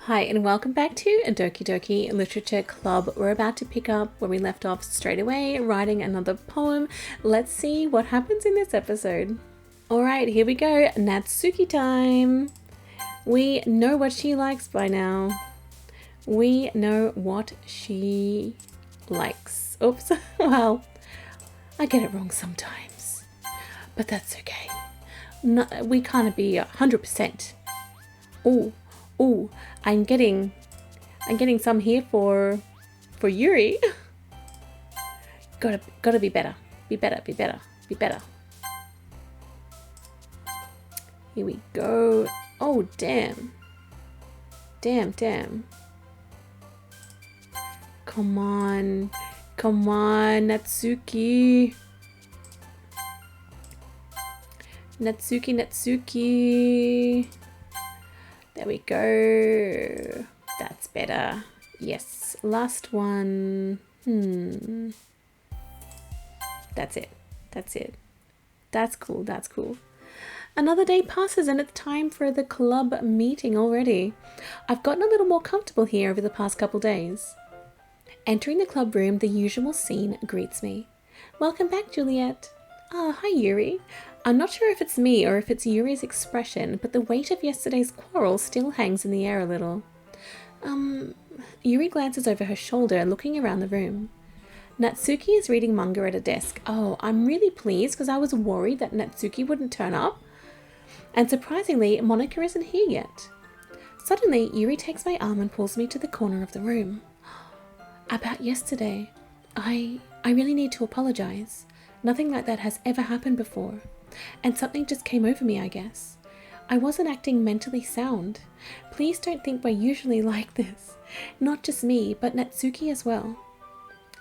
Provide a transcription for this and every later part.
Hi and welcome back to Doki Doki Literature Club. We're about to pick up where we left off straight away, writing another poem. Let's see what happens in this episode. Alright, here we go. Natsuki time. We know what she likes by now. We know what she likes. Oops, well, I get it wrong sometimes. But that's okay. We can't be 100%. Ooh, I'm getting some here for Yuri. Gotta be better. Be better. Here we go. Oh, damn. Come on, Natsuki. Natsuki. There we go. That's better. Yes. Last one. That's it. That's cool. Another day passes and it's time for the club meeting already. I've gotten a little more comfortable here over the past couple days. Entering the club room, the usual scene greets me. Welcome back, Juliet. Hi, Yuri. I'm not sure if it's me or if it's Yuri's expression, but the weight of yesterday's quarrel still hangs in the air a little. Yuri glances over her shoulder, looking around the room. Natsuki is reading manga at a desk. Oh, I'm really pleased because I was worried that Natsuki wouldn't turn up. And surprisingly, Monika isn't here yet. Suddenly, Yuri takes my arm and pulls me to the corner of the room. About yesterday, I really need to apologize. Nothing like that has ever happened before. And something just came over me, I guess. I wasn't acting mentally sound. Please don't think we're usually like this. Not just me, but Natsuki as well.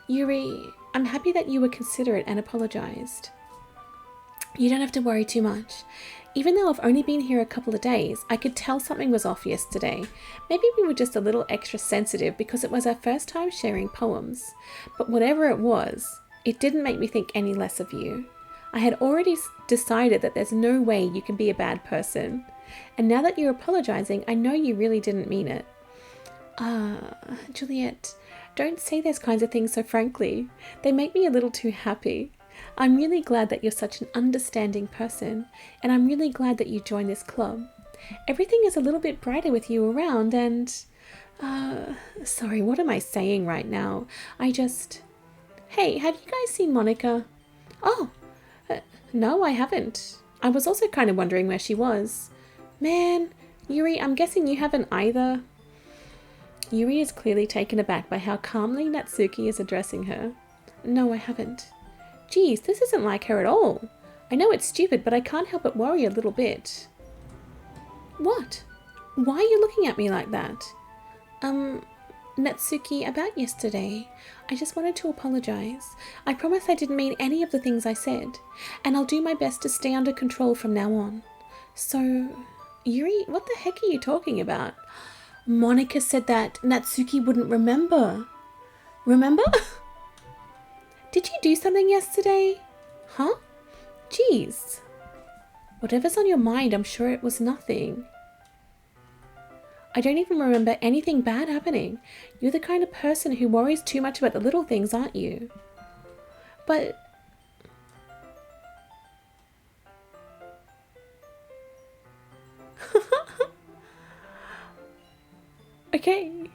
Yuri, I'm happy that you were considerate and apologized. You don't have to worry too much. Even though I've only been here a couple of days, I could tell something was off yesterday. Maybe we were just a little extra sensitive because it was our first time sharing poems. But whatever it was, it didn't make me think any less of you. I had already decided that there's no way you can be a bad person. And now that you're apologizing, I know you really didn't mean it. Juliet, don't say those kinds of things so frankly. They make me a little too happy. I'm really glad that you're such an understanding person, and I'm really glad that you joined this club. Everything is a little bit brighter with you around and... sorry, what am I saying right now? Hey, have you guys seen Monika? Oh, no, I haven't. I was also kind of wondering where she was. Man, Yuri, I'm guessing you haven't either. Yuri is clearly taken aback by how calmly Natsuki is addressing her. No, I haven't. Geez, this isn't like her at all. I know it's stupid, but I can't help but worry a little bit. What? Why are you looking at me like that? Natsuki, about yesterday, I just wanted to apologize. I promise I didn't mean any of the things I said, and I'll do my best to stay under control from now on. So, Yuri, what the heck are you talking about? Monika said that Natsuki wouldn't remember. Remember? Did you do something yesterday? Huh? Jeez. Whatever's on your mind, I'm sure it was nothing. I don't even remember anything bad happening. You're the kind of person who worries too much about the little things, aren't you? But... Okay.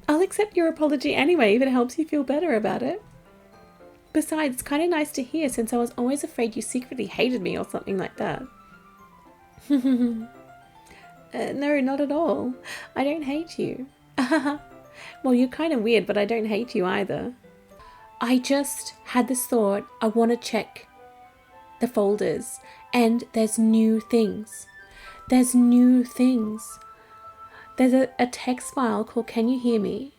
I'll accept your apology anyway if it helps you feel better about it. Besides, it's kind of nice to hear since I was always afraid you secretly hated me or something like that. No, not at all. I don't hate you. Well, you're kind of weird, but I don't hate you either. I just had this thought. I want to check the folders, and there's new things. There's a text file called Can You Hear Me?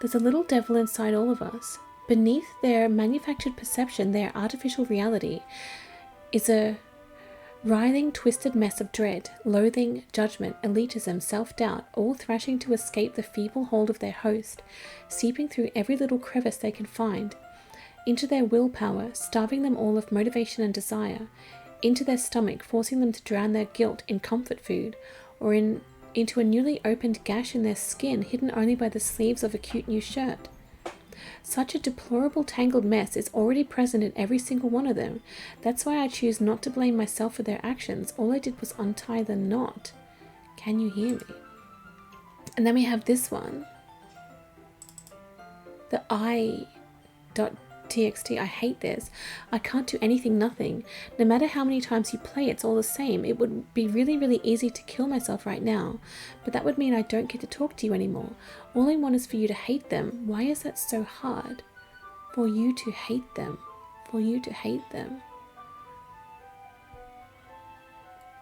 There's a little devil inside all of us. Beneath their manufactured perception, their artificial reality, is a writhing, twisted mess of dread, loathing, judgment, elitism, self-doubt, all thrashing to escape the feeble hold of their host, seeping through every little crevice they can find, into their willpower, starving them all of motivation and desire. into their stomach, forcing them to drown their guilt in comfort food, or into a newly opened gash in their skin, hidden only by the sleeves of a cute new shirt. Such a deplorable tangled mess is already present in every single one of them. That's why I choose not to blame myself for their actions. All I did was untie the knot. Can you hear me? And then we have this one. The I.txt. I hate this. I can't do anything, nothing. No matter how many times you play, it's all the same. It would be really, really easy to kill myself right now, but that would mean I don't get to talk to you anymore. All I want is for you to hate them. Why is that so hard? For you to hate them. For you to hate them.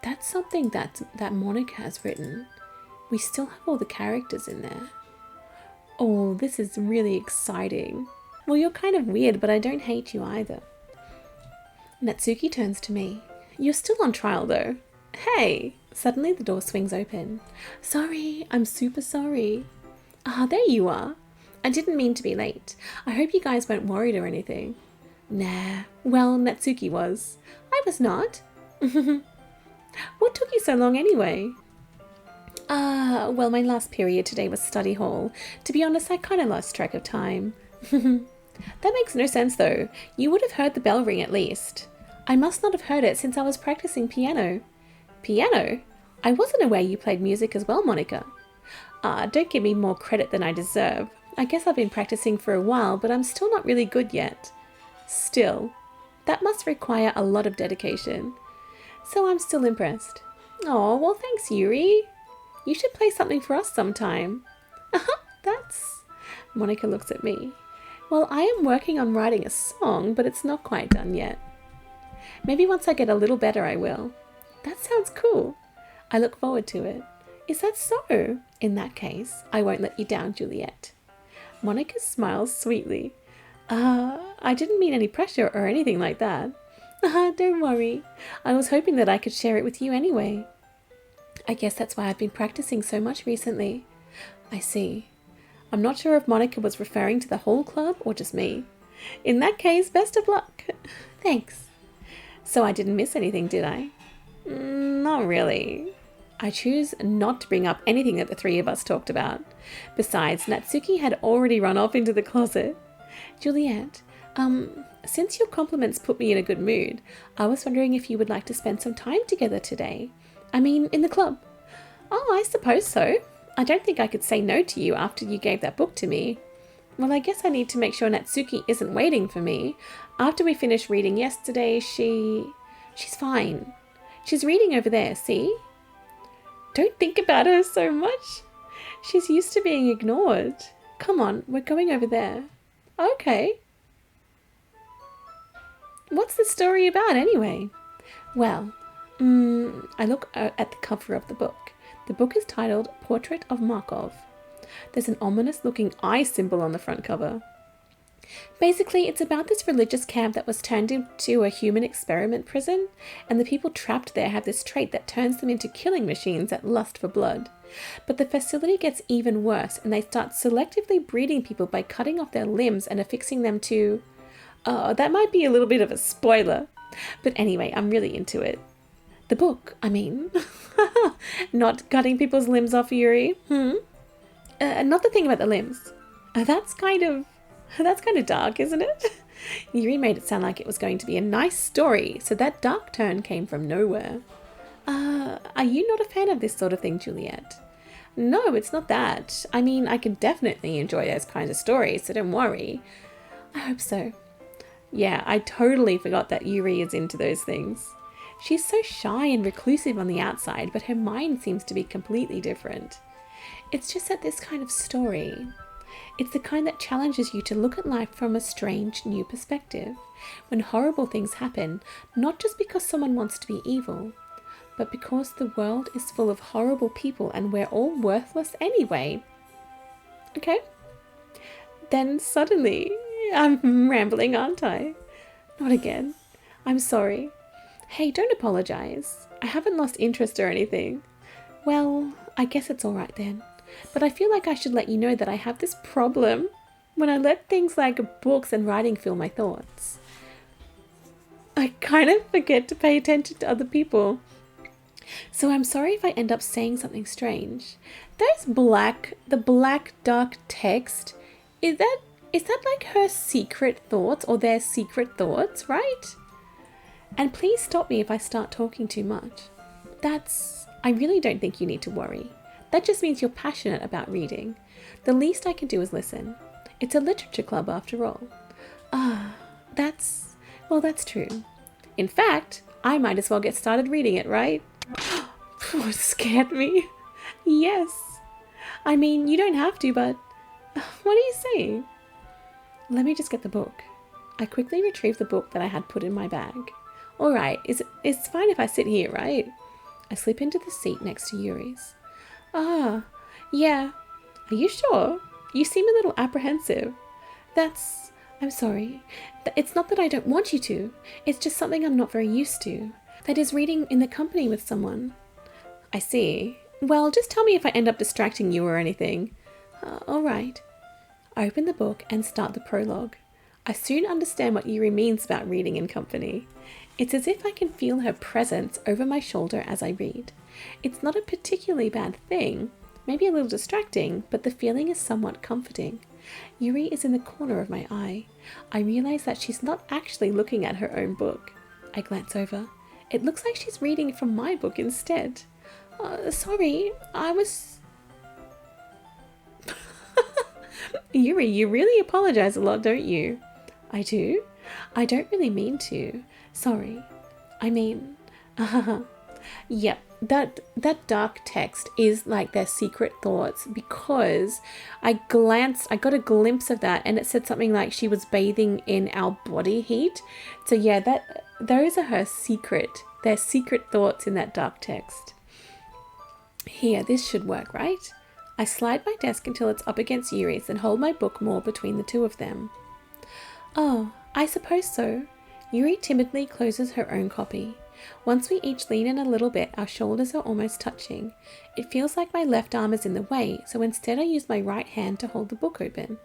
That's something that Monika has written. We still have all the characters in there. Oh, this is really exciting. Well, you're kind of weird, but I don't hate you either. Natsuki turns to me. You're still on trial, though. Hey! Suddenly the door swings open. Sorry, I'm super sorry. Ah, there you are. I didn't mean to be late. I hope you guys weren't worried or anything. Nah, well, Natsuki was. I was not. What took you so long anyway? Well, my last period today was study hall. To be honest, I kind of lost track of time. That makes no sense though. You would have heard the bell ring at least. I must not have heard it since I was practicing piano. Piano? I wasn't aware you played music as well, Monika. Don't give me more credit than I deserve. I guess I've been practicing for a while, but I'm still not really good yet. Still, that must require a lot of dedication. So I'm still impressed. Oh, well thanks, Yuri. You should play something for us sometime. That's... Monika looks at me. Well, I am working on writing a song, but it's not quite done yet. Maybe once I get a little better, I will. That sounds cool. I look forward to it. Is that so? In that case, I won't let you down, Juliet. Monika smiles sweetly. I didn't mean any pressure or anything like that. Don't worry. I was hoping that I could share it with you anyway. I guess that's why I've been practicing so much recently. I see. I'm not sure if Monika was referring to the whole club or just me. In that case, best of luck. Thanks. So I didn't miss anything, did I? Not really. I choose not to bring up anything that the three of us talked about. Besides, Natsuki had already run off into the closet. Juliet, since your compliments put me in a good mood, I was wondering if you would like to spend some time together today. I mean, in the club. Oh, I suppose so. I don't think I could say no to you after you gave that book to me. Well, I guess I need to make sure Natsuki isn't waiting for me. After we finished reading yesterday, she's fine. She's reading over there, see? Don't think about her so much. She's used to being ignored. Come on, we're going over there. Okay. What's the story about anyway? Well, I look at the cover of the book. The book is titled Portrait of Markov. There's an ominous-looking eye symbol on the front cover. Basically, it's about this religious camp that was turned into a human experiment prison, and the people trapped there have this trait that turns them into killing machines that lust for blood. But the facility gets even worse, and they start selectively breeding people by cutting off their limbs and affixing them to... Oh, that might be a little bit of a spoiler. But anyway, I'm really into it. The book, I mean. Not cutting people's limbs off, Yuri. Not the thing about the limbs. That's kind of dark, isn't it? Yuri made it sound like it was going to be a nice story, so that dark turn came from nowhere. Are you not a fan of this sort of thing, Juliet? No, it's not that. I mean, I can definitely enjoy those kinds of stories, so don't worry. I hope so. Yeah, I totally forgot that Yuri is into those things. She's so shy and reclusive on the outside, but her mind seems to be completely different. It's just that this kind of story, it's the kind that challenges you to look at life from a strange new perspective. When horrible things happen, not just because someone wants to be evil, but because the world is full of horrible people and we're all worthless anyway. Okay? Then suddenly, I'm rambling, aren't I? Not again. I'm sorry. Hey, don't apologize. I haven't lost interest or anything. Well, I guess it's all right then. But I feel like I should let you know that I have this problem when I let things like books and writing fill my thoughts. I kind of forget to pay attention to other people. So I'm sorry if I end up saying something strange. The black dark text, is that like her secret thoughts or their secret thoughts, right? And please stop me if I start talking too much. I really don't think you need to worry. That just means you're passionate about reading. The least I can do is listen. It's a literature club after all. That's true. In fact, I might as well get started reading it, right? It scared me. Yes. I mean, you don't have to, but what are you saying? Let me just get the book. I quickly retrieved the book that I had put in my bag. All right, it's fine if I sit here, right? I slip into the seat next to Yuri's. Yeah. Are you sure? You seem a little apprehensive. I'm sorry. It's not that I don't want you to. It's just something I'm not very used to. That is reading in the company with someone. I see. Well, just tell me if I end up distracting you or anything. All right. I open the book and start the prologue. I soon understand what Yuri means about reading in company. It's as if I can feel her presence over my shoulder as I read. It's not a particularly bad thing, maybe a little distracting, but the feeling is somewhat comforting. Yuri is in the corner of my eye. I realize that she's not actually looking at her own book. I glance over. It looks like she's reading from my book instead. Sorry, I was... Yuri, you really apologize a lot, don't you? I do? I don't really mean to. Sorry. I mean... Yep, that dark text is like their secret thoughts, because I got a glimpse of that, and it said something like she was bathing in our body heat. So yeah, those are their secret thoughts in that dark text. Here, this should work, right? I slide my desk until it's up against Yuri's and hold my book more between the two of them. Oh, I suppose so. Yuri timidly closes her own copy. Once we each lean in a little bit, our shoulders are almost touching. It feels like my left arm is in the way, so instead I use my right hand to hold the book open.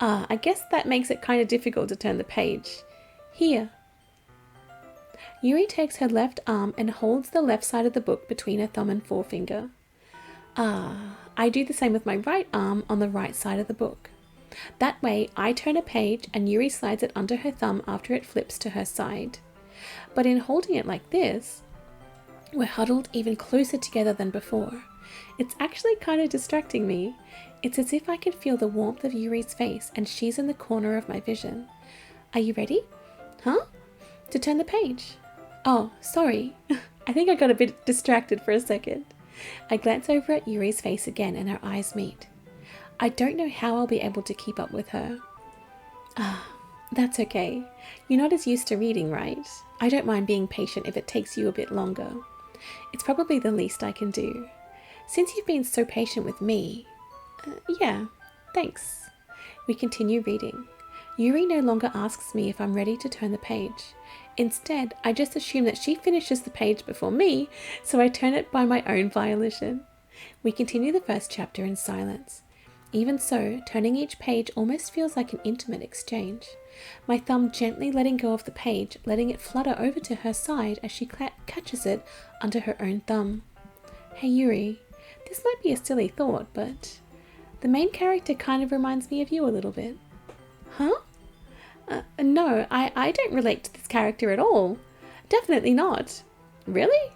I guess that makes it kind of difficult to turn the page. Here. Yuri takes her left arm and holds the left side of the book between her thumb and forefinger. I do the same with my right arm on the right side of the book. That way, I turn a page and Yuri slides it under her thumb after it flips to her side. But in holding it like this, we're huddled even closer together than before. It's actually kind of distracting me. It's as if I can feel the warmth of Yuri's face and she's in the corner of my vision. Are you ready? Huh? To turn the page. Oh, sorry. I think I got a bit distracted for a second. I glance over at Yuri's face again and our eyes meet. I don't know how I'll be able to keep up with her. That's okay. You're not as used to reading, right? I don't mind being patient if it takes you a bit longer. It's probably the least I can do. Since you've been so patient with me... yeah, thanks. We continue reading. Yuri no longer asks me if I'm ready to turn the page. Instead, I just assume that she finishes the page before me, so I turn it by my own volition. We continue the first chapter in silence. Even so, turning each page almost feels like an intimate exchange. My thumb gently letting go of the page, letting it flutter over to her side as she catches it under her own thumb. Hey Yuri, this might be a silly thought, but the main character kind of reminds me of you a little bit. Huh? No, I don't relate to this character at all. Definitely not. Really?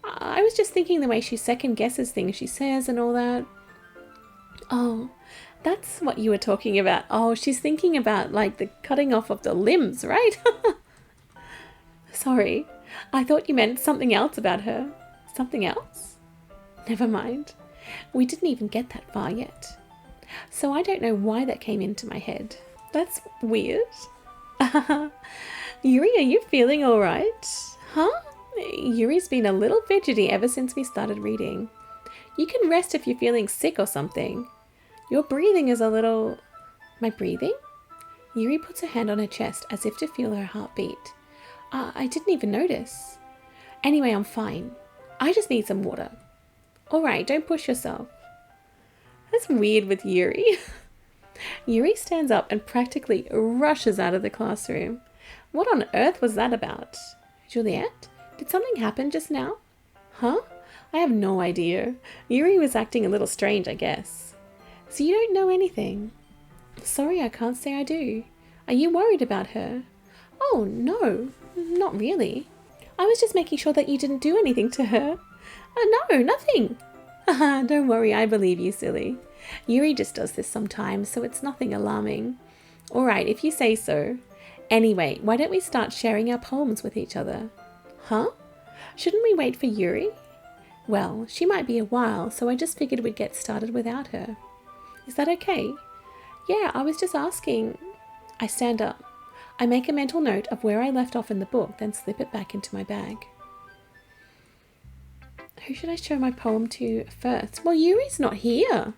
I was just thinking the way she second guesses things she says and all that. Oh, that's what you were talking about. Oh, she's thinking about like the cutting off of the limbs, right? Sorry, I thought you meant something else about her. Something else? Never mind. We didn't even get that far yet. So I don't know why that came into my head. That's weird. Yuri, are you feeling all right? Huh? Yuri's been a little fidgety ever since we started reading. You can rest if you're feeling sick or something. Your breathing is a little... My breathing? Yuri puts her hand on her chest as if to feel her heartbeat. I didn't even notice. Anyway, I'm fine. I just need some water. Alright, don't push yourself. That's weird with Yuri. Yuri stands up and practically rushes out of the classroom. What on earth was that about? Juliet, did something happen just now? Huh? I have no idea. Yuri was acting a little strange, I guess. So you don't know anything? Sorry, I can't say I do. Are you worried about her? Oh, no, not really. I was just making sure that you didn't do anything to her. No, nothing. Don't worry, I believe you, silly. Yuri just does this sometimes, so it's nothing alarming. All right, if you say so. Anyway, why don't we start sharing our poems with each other? Huh? Shouldn't we wait for Yuri? Well, she might be a while, so I just figured we'd get started without her. Is that okay? Yeah, I was just asking. I stand up. I make a mental note of where I left off in the book, then slip it back into my bag. Who should I show my poem to first? Well, Yuri's not here.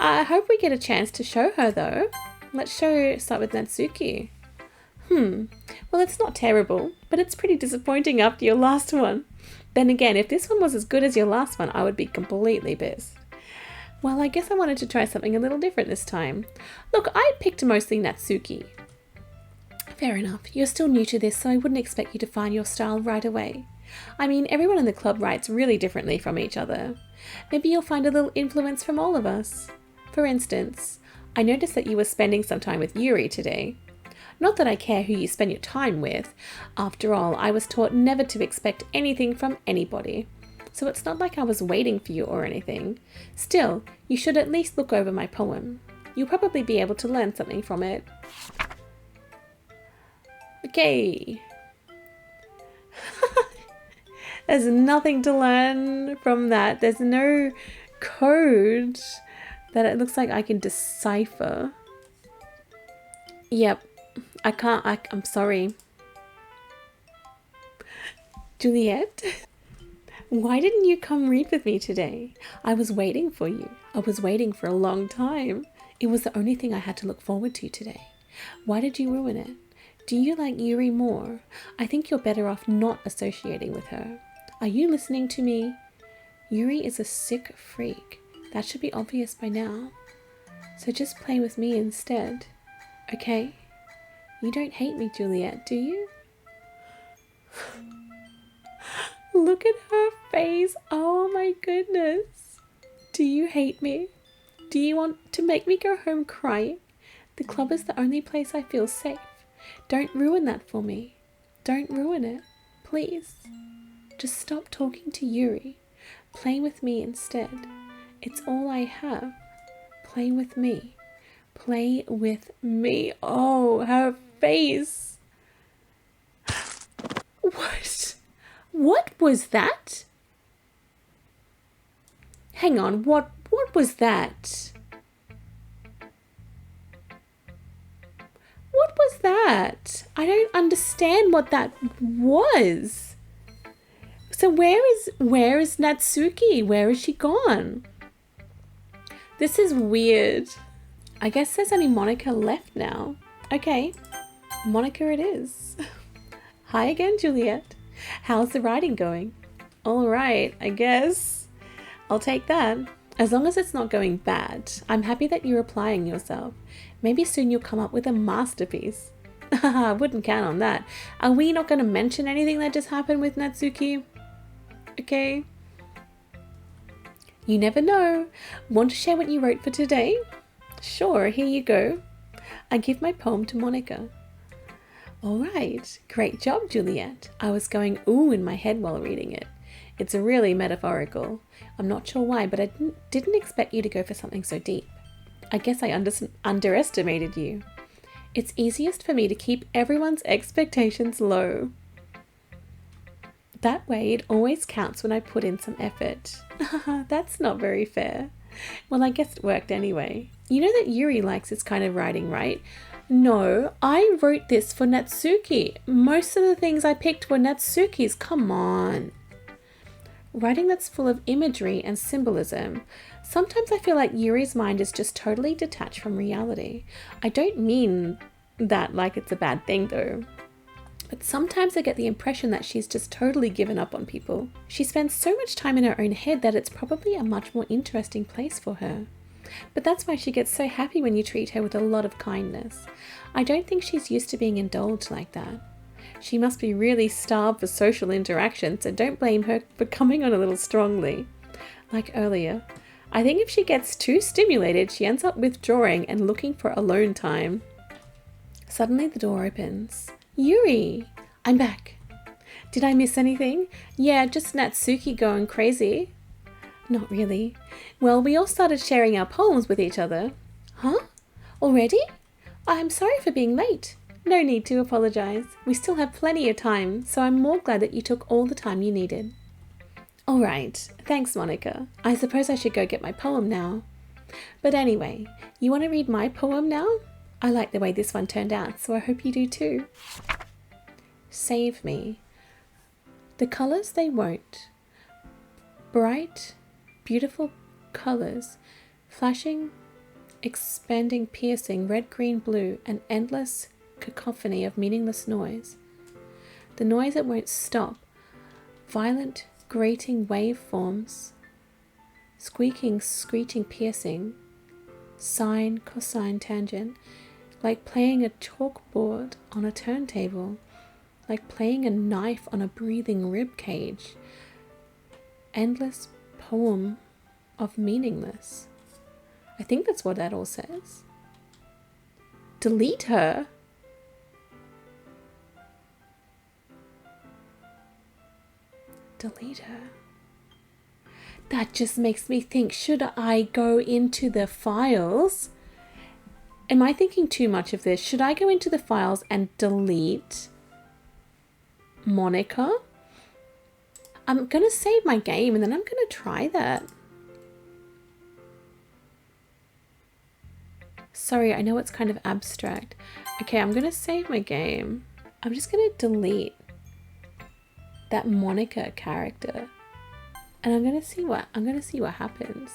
I hope we get a chance to show her, though. Let's start with Natsuki. Well, it's not terrible, but it's pretty disappointing after your last one. Then again, if this one was as good as your last one, I would be completely pissed. Well, I guess I wanted to try something a little different this time. Look, I picked mostly Natsuki. Fair enough. You're still new to this, so I wouldn't expect you to find your style right away. I mean, everyone in the club writes really differently from each other. Maybe you'll find a little influence from all of us. For instance, I noticed that you were spending some time with Yuri today. Not that I care who you spend your time with. After all, I was taught never to expect anything from anybody. So it's not like I was waiting for you or anything. Still, you should at least look over my poem. You'll probably be able to learn something from it. Okay. There's nothing to learn from that. There's no code that it looks like I can decipher. Yep. I can't. I'm sorry. Juliet? Why didn't you come read with me today? I was waiting for you. I was waiting for a long time. It was the only thing I had to look forward to today. Why did you ruin it? Do you like Yuri more? I think you're better off not associating with her. Are you listening to me? Yuri is a sick freak. That should be obvious by now. So just play with me instead. Okay? You don't hate me, Juliet, do you? Look at her face. Oh my goodness. Do you hate me? Do you want to make me go home crying? The club is the only place I feel safe. Don't ruin that for me. Don't ruin it. Please. Just stop talking to Yuri. Play with me instead. It's all I have. Play with me. Play with me. Oh, her face. What? What was that? Hang on, what was that? What was that? I don't understand what that was. So where is Natsuki? Where is she gone? This is weird. I guess there's only Monika left now. Okay, Monika it is. Hi again, Juliet. How's the writing going? All right, I guess. I'll take that. As long as it's not going bad, I'm happy that you're applying yourself. Maybe soon you'll come up with a masterpiece. I wouldn't count on that. Are we not going to mention anything that just happened with Natsuki? Okay. You never know. Want to share what you wrote for today? Sure, here you go. I give my poem to Monika. All right, great job, Juliet. I was going ooh in my head while reading it. It's really metaphorical. I'm not sure why, but I didn't expect you to go for something so deep. I guess I underestimated you. It's easiest for me to keep everyone's expectations low. That way it always counts when I put in some effort. That's not very fair. Well, I guess it worked anyway. You know that Yuri likes this kind of writing, right? No, I wrote this for Natsuki. Most of the things I picked were Natsuki's. Come on. Writing that's full of imagery and symbolism. Sometimes I feel like Yuri's mind is just totally detached from reality. I don't mean that like it's a bad thing though. But sometimes I get the impression that she's just totally given up on people. She spends so much time in her own head that it's probably a much more interesting place for her. But that's why she gets so happy when you treat her with a lot of kindness. I don't think she's used to being indulged like that. She must be really starved for social interaction, so don't blame her for coming on a little strongly. Like earlier, I think if she gets too stimulated, she ends up withdrawing and looking for alone time. Suddenly the door opens. Yuri! I'm back. Did I miss anything? Yeah, just Natsuki going crazy. Not really. Well, we all started sharing our poems with each other. Huh? Already? I'm sorry for being late. No need to apologize. We still have plenty of time, so I'm more glad that you took all the time you needed. All right. Thanks, Monika. I suppose I should go get my poem now. But anyway, you want to read my poem now? I like the way this one turned out, so I hope you do too. Save me. The colours they won't. Bright, beautiful colours, flashing, expanding, piercing, red, green, blue, an endless cacophony of meaningless noise. The noise that won't stop. Violent, grating waveforms. Squeaking, screeching, piercing. Sine, cosine, tangent. Like playing a chalkboard on a turntable. Like playing a knife on a breathing rib cage. Endless poem of meaningless. I think that's what that all says. Delete her? Delete her. That just makes me think, should I go into the files? Am I thinking too much of this? Should I go into the files and delete Monika? I'm going to save my game and then I'm going to try that. Sorry, I know it's kind of abstract. Okay, I'm going to save my game. I'm just going to delete that Monika character. And I'm going to see what happens.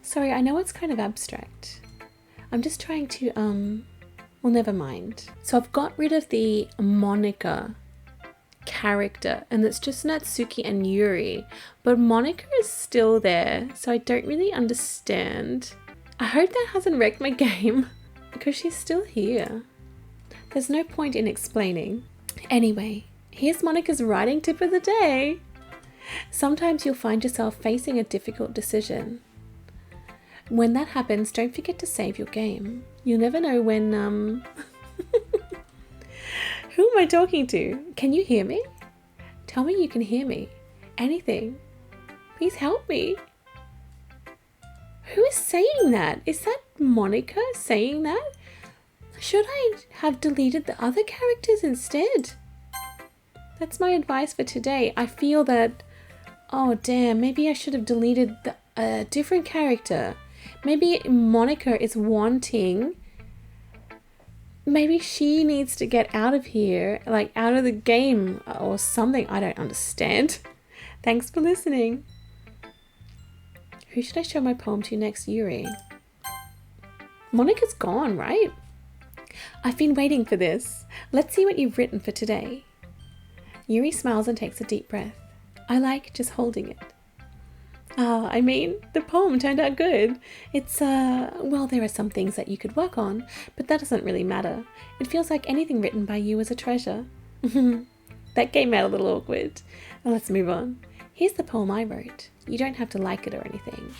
Sorry, I know it's kind of abstract. I'm just trying to well, never mind. So I've got rid of the Monika character and it's just Natsuki and Yuri, but Monika is still there, so I don't really understand. I hope that hasn't wrecked my game because she's still here. There's no point in explaining. Anyway, here's Monika's writing tip of the day. Sometimes you'll find yourself facing a difficult decision. When that happens, don't forget to save your game. You'll never know when Who am I talking to? Can you hear me? Tell me you can hear me. Anything. Please help me. Who is saying that? Is that Monika saying that? Should I have deleted the other characters instead? That's my advice for today. I feel that, oh damn, maybe I should have deleted a different character. Maybe Monika is wanting, maybe she needs to get out of here, like out of the game or something. I don't understand. Thanks for listening. Who should I show my poem to next, Yuri? Monika's gone, right? I've been waiting for this. Let's see what you've written for today. Yuri smiles and takes a deep breath. I like just holding it. I mean, the poem turned out good. It's, well, there are some things that you could work on, but that doesn't really matter. It feels like anything written by you is a treasure. That came out a little awkward. Now let's move on. Here's the poem I wrote. You don't have to like it or anything.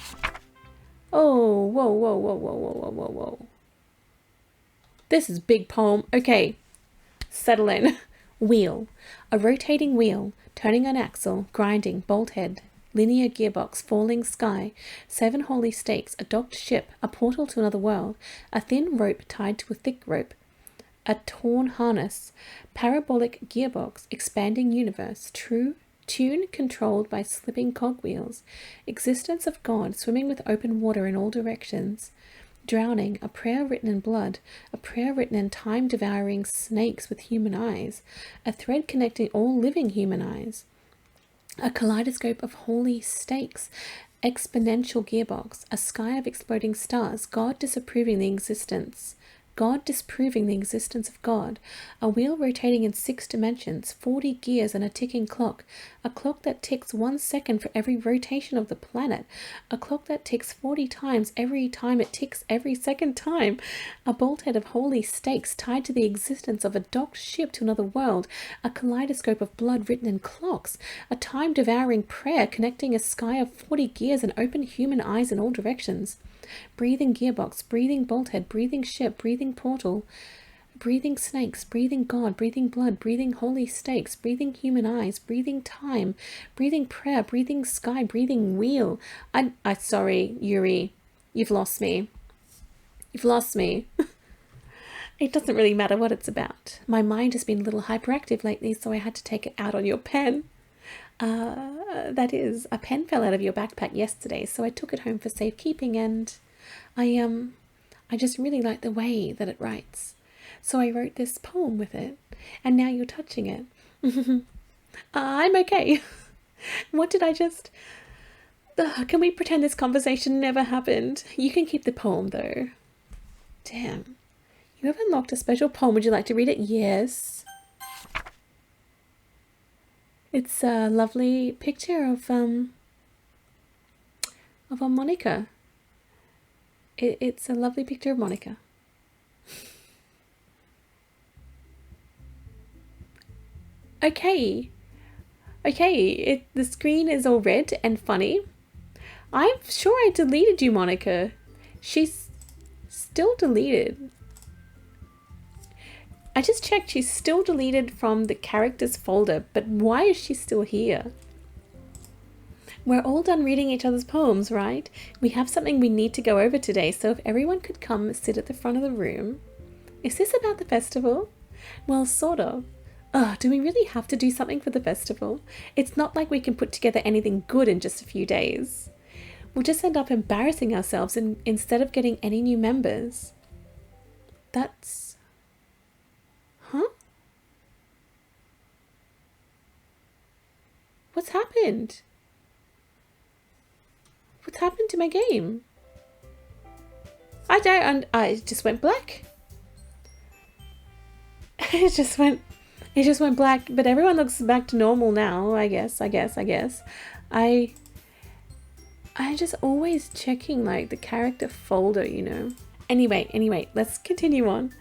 Oh, whoa, whoa, whoa, whoa, whoa, whoa, whoa, whoa. This is big poem. Okay, settle in. Wheel. A rotating wheel, turning an axle, grinding, bolt head, linear gearbox, falling sky, 7 holy stakes, a docked ship, a portal to another world, a thin rope tied to a thick rope, a torn harness, parabolic gearbox, expanding universe, true tune controlled by slipping cogwheels, existence of God swimming with open water in all directions, drowning, a prayer written in blood, a prayer written in time-devouring snakes with human eyes, a thread connecting all living human eyes, a kaleidoscope of holy stakes, exponential gearbox, a sky of exploding stars, God disapproving the existence, God disproving the existence of God, a wheel rotating in 6 dimensions, 40 gears and a ticking clock, a clock that ticks 1 second for every rotation of the planet, a clock that ticks 40 times every time it ticks every second time, a bolthead of holy stakes tied to the existence of a docked ship to another world, a kaleidoscope of blood written in clocks, a time-devouring prayer connecting a sky of 40 gears and open human eyes in all directions. Breathing gearbox, breathing bolthead, breathing ship, breathing portal, breathing snakes, breathing God, breathing blood, breathing holy stakes, breathing human eyes, breathing time, breathing prayer, breathing sky, breathing wheel. Sorry, Yuri, you've lost me. You've lost me. It doesn't really matter what it's about. My mind has been a little hyperactive lately, so I had to take it out on your pen. That is, a pen fell out of your backpack yesterday, so I took it home for safekeeping, and I just really like the way that it writes. So I wrote this poem with it, and now you're touching it. I'm okay. What did I just... can we pretend this conversation never happened? You can keep the poem, though. Damn. You have unlocked a special poem. Would you like to read it? Yes. It's a lovely picture of a Monika. It's a lovely picture of Monika. Okay. The screen is all red and funny. I'm sure I deleted you, Monika. She's still deleted. I just checked, she's still deleted from the characters folder, but why is she still here? We're all done reading each other's poems, right? We have something we need to go over today, so if everyone could come sit at the front of the room. Is this about the festival? Well, sort of. Do we really have to do something for the festival? It's not like we can put together anything good in just a few days. We'll just end up embarrassing ourselves instead of getting any new members. That's... Huh? What's happened? What's happened to my game? I just went black. It just went black, but everyone looks back to normal now, I guess. I just always checking like the character folder, you know. Anyway, let's continue on.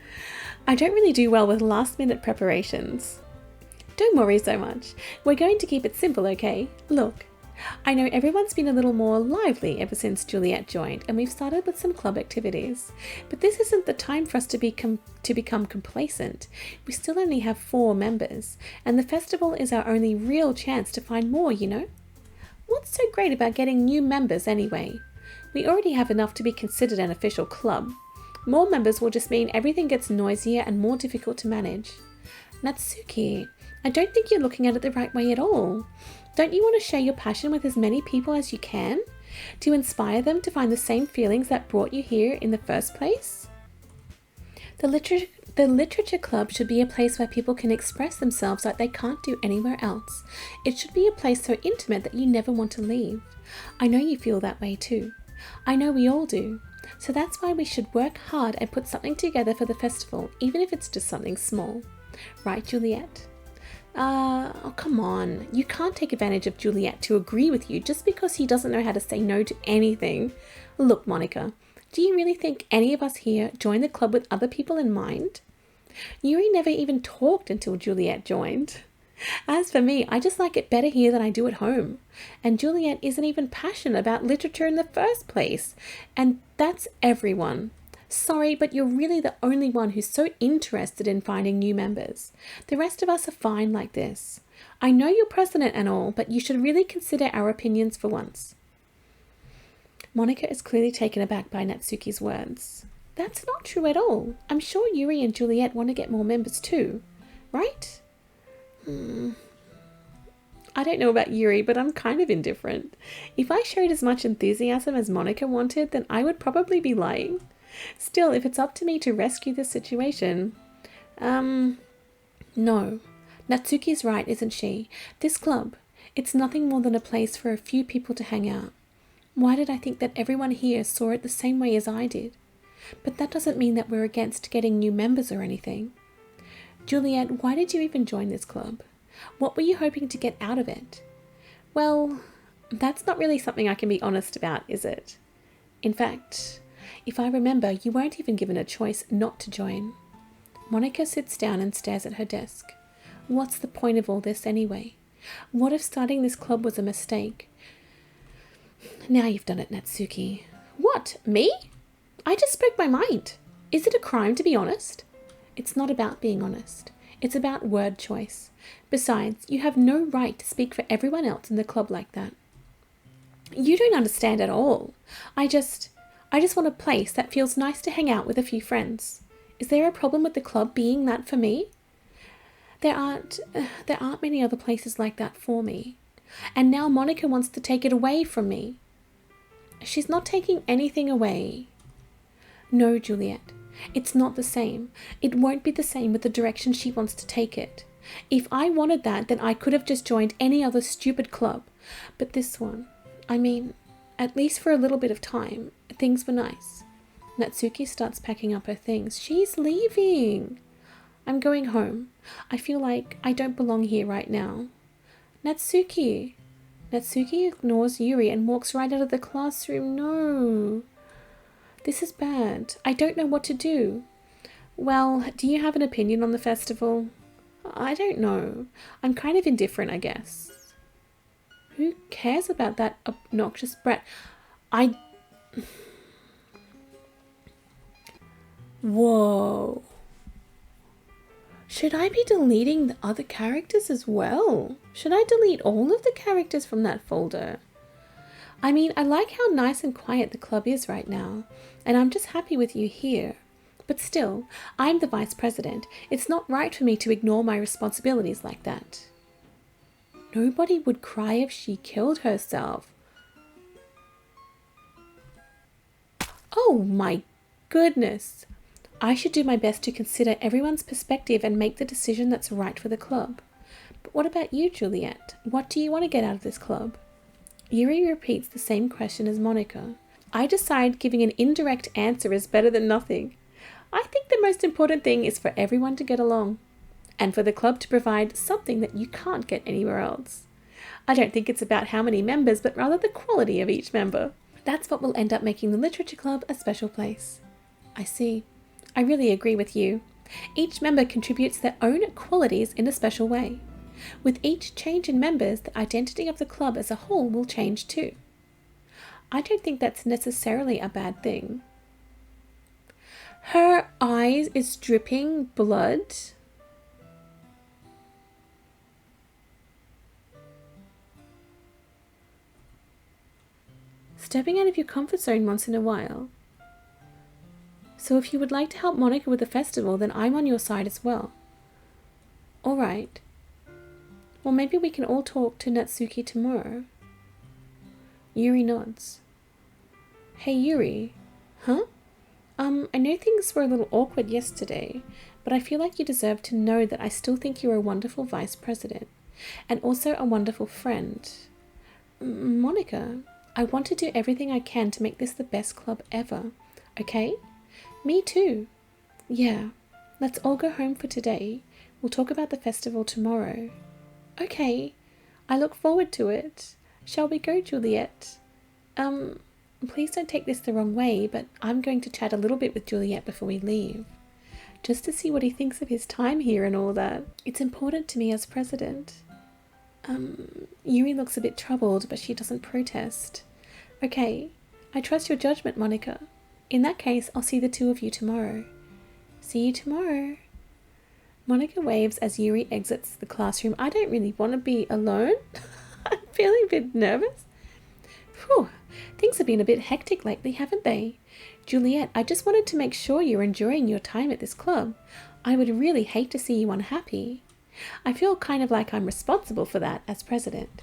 I don't really do well with last minute preparations. Don't worry so much. We're going to keep it simple, okay? Look, I know everyone's been a little more lively ever since Juliet joined, and we've started with some club activities. But this isn't the time for us to become complacent. We still only have 4 members, and the festival is our only real chance to find more, you know? What's so great about getting new members anyway? We already have enough to be considered an official club. More members will just mean everything gets noisier and more difficult to manage. Natsuki, I don't think you're looking at it the right way at all. Don't you want to share your passion with as many people as you can? To inspire them to find the same feelings that brought you here in the first place? The literature club should be a place where people can express themselves like they can't do anywhere else. It should be a place so intimate that you never want to leave. I know you feel that way too. I know we all do. So that's why we should work hard and put something together for the festival, even if it's just something small. Right, Juliet? Oh, come on. You can't take advantage of Juliet to agree with you just because he doesn't know how to say no to anything. Look, Monika, do you really think any of us here joined the club with other people in mind? Yuri never even talked until Juliet joined. As for me, I just like it better here than I do at home. And Juliet isn't even passionate about literature in the first place. And that's everyone. Sorry, but you're really the only one who's so interested in finding new members. The rest of us are fine like this. I know you're president and all, but you should really consider our opinions for once. Monika is clearly taken aback by Natsuki's words. That's not true at all. I'm sure Yuri and Juliet want to get more members too, right? I don't know about Yuri, but I'm kind of indifferent. If I showed as much enthusiasm as Monika wanted, then I would probably be lying. Still, if it's up to me to rescue the situation... No. Natsuki's right, isn't she? This club, it's nothing more than a place for a few people to hang out. Why did I think that everyone here saw it the same way as I did? but that doesn't mean that we're against getting new members or anything. Juliet, why did you even join this club? What were you hoping to get out of it? Well, that's not really something I can be honest about, is it? In fact, if I remember, you weren't even given a choice not to join. Monika sits down and stares at her desk. What's the point of all this anyway? What if starting this club was a mistake? Now you've done it, Natsuki. What? Me? I just spoke my mind. Is it a crime to be honest? It's not about being honest. It's about word choice. Besides, you have no right to speak for everyone else in the club like that. You don't understand at all. I just want a place that feels nice to hang out with a few friends. Is there a problem with the club being that for me? There aren't many other places like that for me. And now Monika wants to take it away from me. She's not taking anything away. No, Juliet, it's not the same. It won't be the same with the direction she wants to take it. If I wanted that, then I could have just joined any other stupid club. But this one, at least for a little bit of time, things were nice. Natsuki starts packing up her things. She's leaving. I'm going home. I feel like I don't belong here right now. Natsuki. Natsuki ignores Yuri and walks right out of the classroom. No. This is bad. I don't know what to do. Well, do you have an opinion on the festival? I don't know. I'm kind of indifferent, I guess. Who cares about that obnoxious brat? Whoa. Should I be deleting the other characters as well? Should I delete all of the characters from that folder? I like how nice and quiet the club is right now, and I'm just happy with you here. But still, I'm the vice president. It's not right for me to ignore my responsibilities like that. Nobody would cry if she killed herself. Oh my goodness. I should do my best to consider everyone's perspective and make the decision that's right for the club. But what about you, Juliet? What do you want to get out of this club? Yuri repeats the same question as Monika. I decide giving an indirect answer is better than nothing. I think the most important thing is for everyone to get along, and for the club to provide something that you can't get anywhere else. I don't think it's about how many members, but rather the quality of each member. That's what will end up making the literature club a special place. I see. I really agree with you. Each member contributes their own qualities in a special way. With each change in members, the identity of the club as a whole will change too. I don't think that's necessarily a bad thing. Her eyes is dripping blood. Stepping out of your comfort zone once in a while. So if you would like to help Monika with the festival, then I'm on your side as well. All right. Well, maybe we can all talk to Natsuki tomorrow. Yuri nods. Hey, Yuri. Huh? I know things were a little awkward yesterday, but I feel like you deserve to know that I still think you're a wonderful vice president, and also a wonderful friend. Monika, I want to do everything I can to make this the best club ever, okay? Me too. Yeah, let's all go home for today. We'll talk about the festival tomorrow. Okay, I look forward to it. Shall we go, Juliet? Please don't take this the wrong way, but I'm going to chat a little bit with Juliet before we leave, just to see what he thinks of his time here and all that. It's important to me as president. Yuri looks a bit troubled, but she doesn't protest. Okay, I trust your judgment, Monika. In that case, I'll see the two of you tomorrow. See you tomorrow. Monika waves as Yuri exits the classroom. I don't really want to be alone. I'm feeling a bit nervous. Whew, things have been a bit hectic lately, haven't they? Juliet, I just wanted to make sure you're enjoying your time at this club. I would really hate to see you unhappy. I feel kind of like I'm responsible for that as president.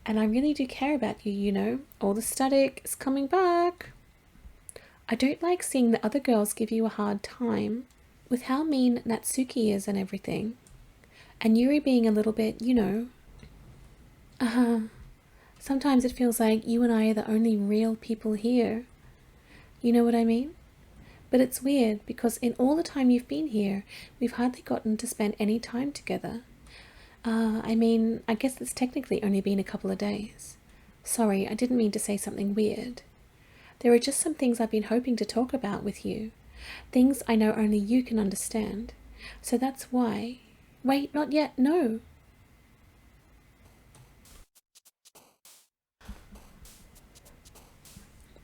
And I really do care about you, you know. All the static is coming back. I don't like seeing the other girls give you a hard time with how mean Natsuki is and everything. And Yuri being a little bit, you know. Sometimes it feels like you and I are the only real people here. You know what I mean? But it's weird because in all the time you've been here, we've hardly gotten to spend any time together. I guess it's technically only been a couple of days. Sorry, I didn't mean to say something weird. There are just some things I've been hoping to talk about with you. Things I know only you can understand. So that's why... Wait, not yet, no.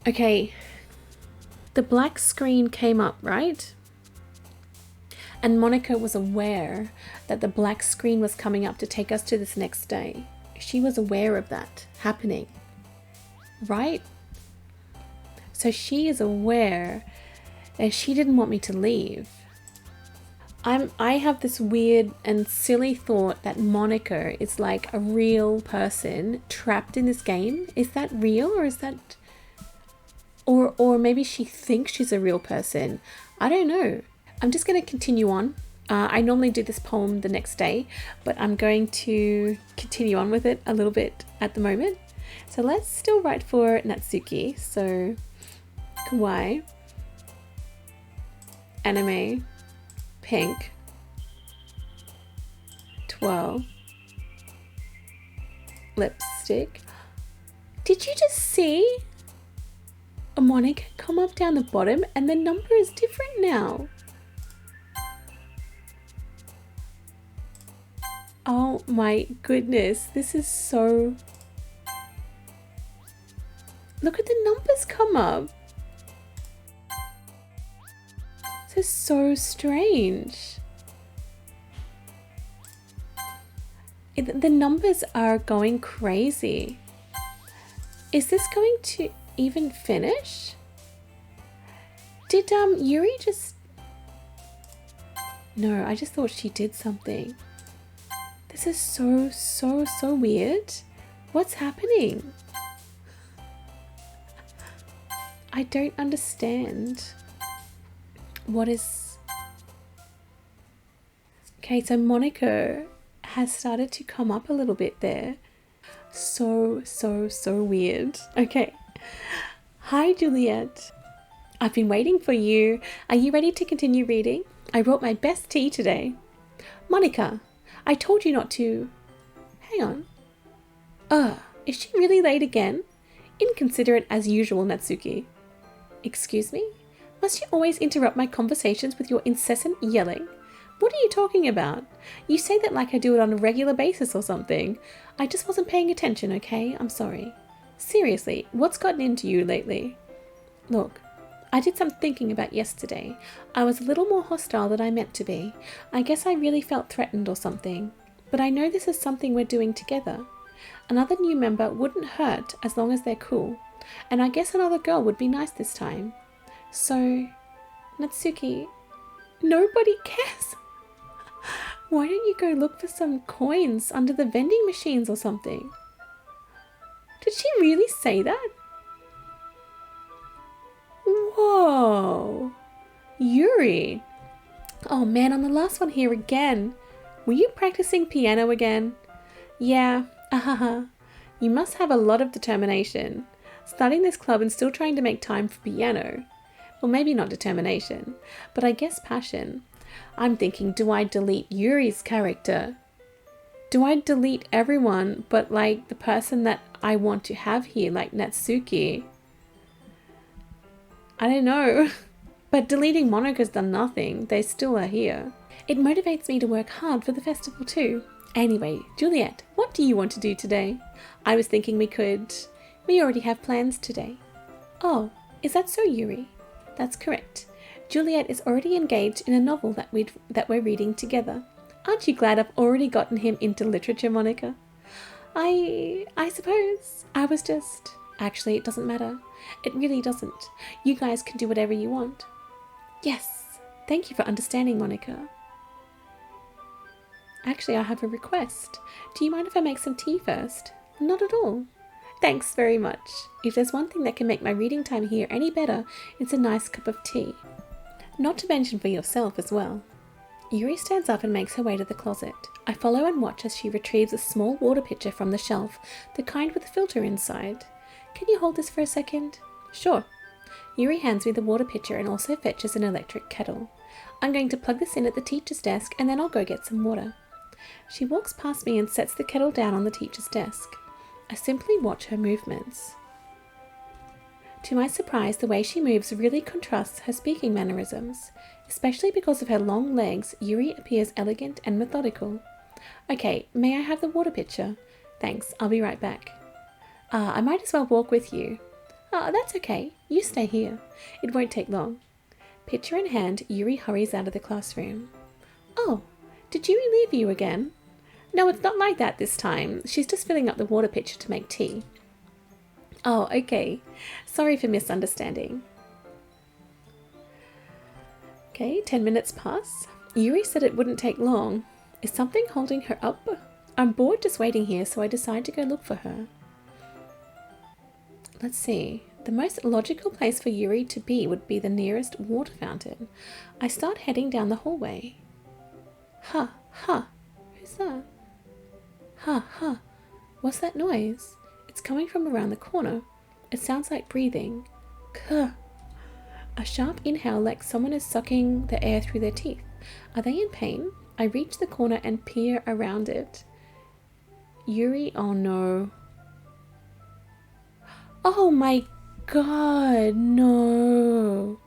Okay. The black screen came up, right? And Monika was aware that the black screen was coming up to take us to this next day. She was aware of that happening, right? So she is aware that she didn't want me to leave. I have this weird and silly thought that Monika is like a real person trapped in this game. Is that real, or is that... Or maybe she thinks she's a real person. I don't know. I'm just going to continue on. I normally do this poem the next day, but I'm going to continue on with it a little bit at the moment. So let's still write for Natsuki. So, kawaii, anime, pink, 12, lipstick. Did you just see a Monika come up down the bottom and the number is different now? Oh my goodness, this is so... Look at the numbers come up. This is so strange. The numbers are going crazy. Is this going to even finish? Did Yuri just... No, I just thought she did something. This is so weird. What's happening? I don't understand. What is... Okay, so Monika has started to come up a little bit there. So weird. Okay. Hi, Juliet. I've been waiting for you. Are you ready to continue reading? I brought my best tea today. Monika, I told you not to... Hang on. Is she really late again? Inconsiderate as usual, Natsuki. Excuse me? Must you always interrupt my conversations with your incessant yelling? What are you talking about? You say that like I do it on a regular basis or something. I just wasn't paying attention, okay? I'm sorry. Seriously, what's gotten into you lately? Look, I did some thinking about yesterday. I was a little more hostile than I meant to be. I guess I really felt threatened or something. But I know this is something we're doing together. Another new member wouldn't hurt as long as they're cool. And I guess another girl would be nice this time. So, Natsuki, nobody cares. Why don't you go look for some coins under the vending machines or something? Did she really say that? Whoa. Yuri. Oh man, I'm the last one here again. Were you practicing piano again? Yeah, You must have a lot of determination. Starting this club and still trying to make time for piano. Well, maybe not determination, but I guess passion. I'm thinking, do I delete Yuri's character? Do I delete everyone but like the person that I want to have here, like Natsuki? I don't know. But deleting Monika's done nothing. They still are here. It motivates me to work hard for the festival too. Anyway, Juliet, what do you want to do today? I was thinking we already have plans today. Oh, is that so, Yuri? That's correct. Juliet is already engaged in a novel that we're reading together. Aren't you glad I've already gotten him into literature, Monika? I suppose. I was just... Actually, it doesn't matter. It really doesn't. You guys can do whatever you want. Yes. Thank you for understanding, Monika. Actually, I have a request. Do you mind if I make some tea first? Not at all. Thanks very much. If there's one thing that can make my reading time here any better, it's a nice cup of tea. Not to mention for yourself as well. Yuri stands up and makes her way to the closet. I follow and watch as she retrieves a small water pitcher from the shelf, the kind with a filter inside. Can you hold this for a second? Sure. Yuri hands me the water pitcher and also fetches an electric kettle. I'm going to plug this in at the teacher's desk and then I'll go get some water. She walks past me and sets the kettle down on the teacher's desk. I simply watch her movements. To my surprise, the way she moves really contrasts her speaking mannerisms. Especially because of her long legs, Yuri appears elegant and methodical. Okay, may I have the water pitcher? Thanks, I'll be right back. I might as well walk with you. That's okay. You stay here. It won't take long. Pitcher in hand, Yuri hurries out of the classroom. Oh, did Yuri leave you again? No, it's not like that this time. She's just filling up the water pitcher to make tea. Oh, okay. Sorry for misunderstanding. Okay, 10 minutes pass. Yuri said it wouldn't take long. Is something holding her up? I'm bored just waiting here, so I decide to go look for her. Let's see. The most logical place for Yuri to be would be the nearest water fountain. I start heading down the hallway. Who's that? What's that noise? It's coming from around the corner. It sounds like breathing. Kuh. A sharp inhale like someone is sucking the air through their teeth. Are they in pain? I reach the corner and peer around it. Yuri, oh no. Oh my god, no.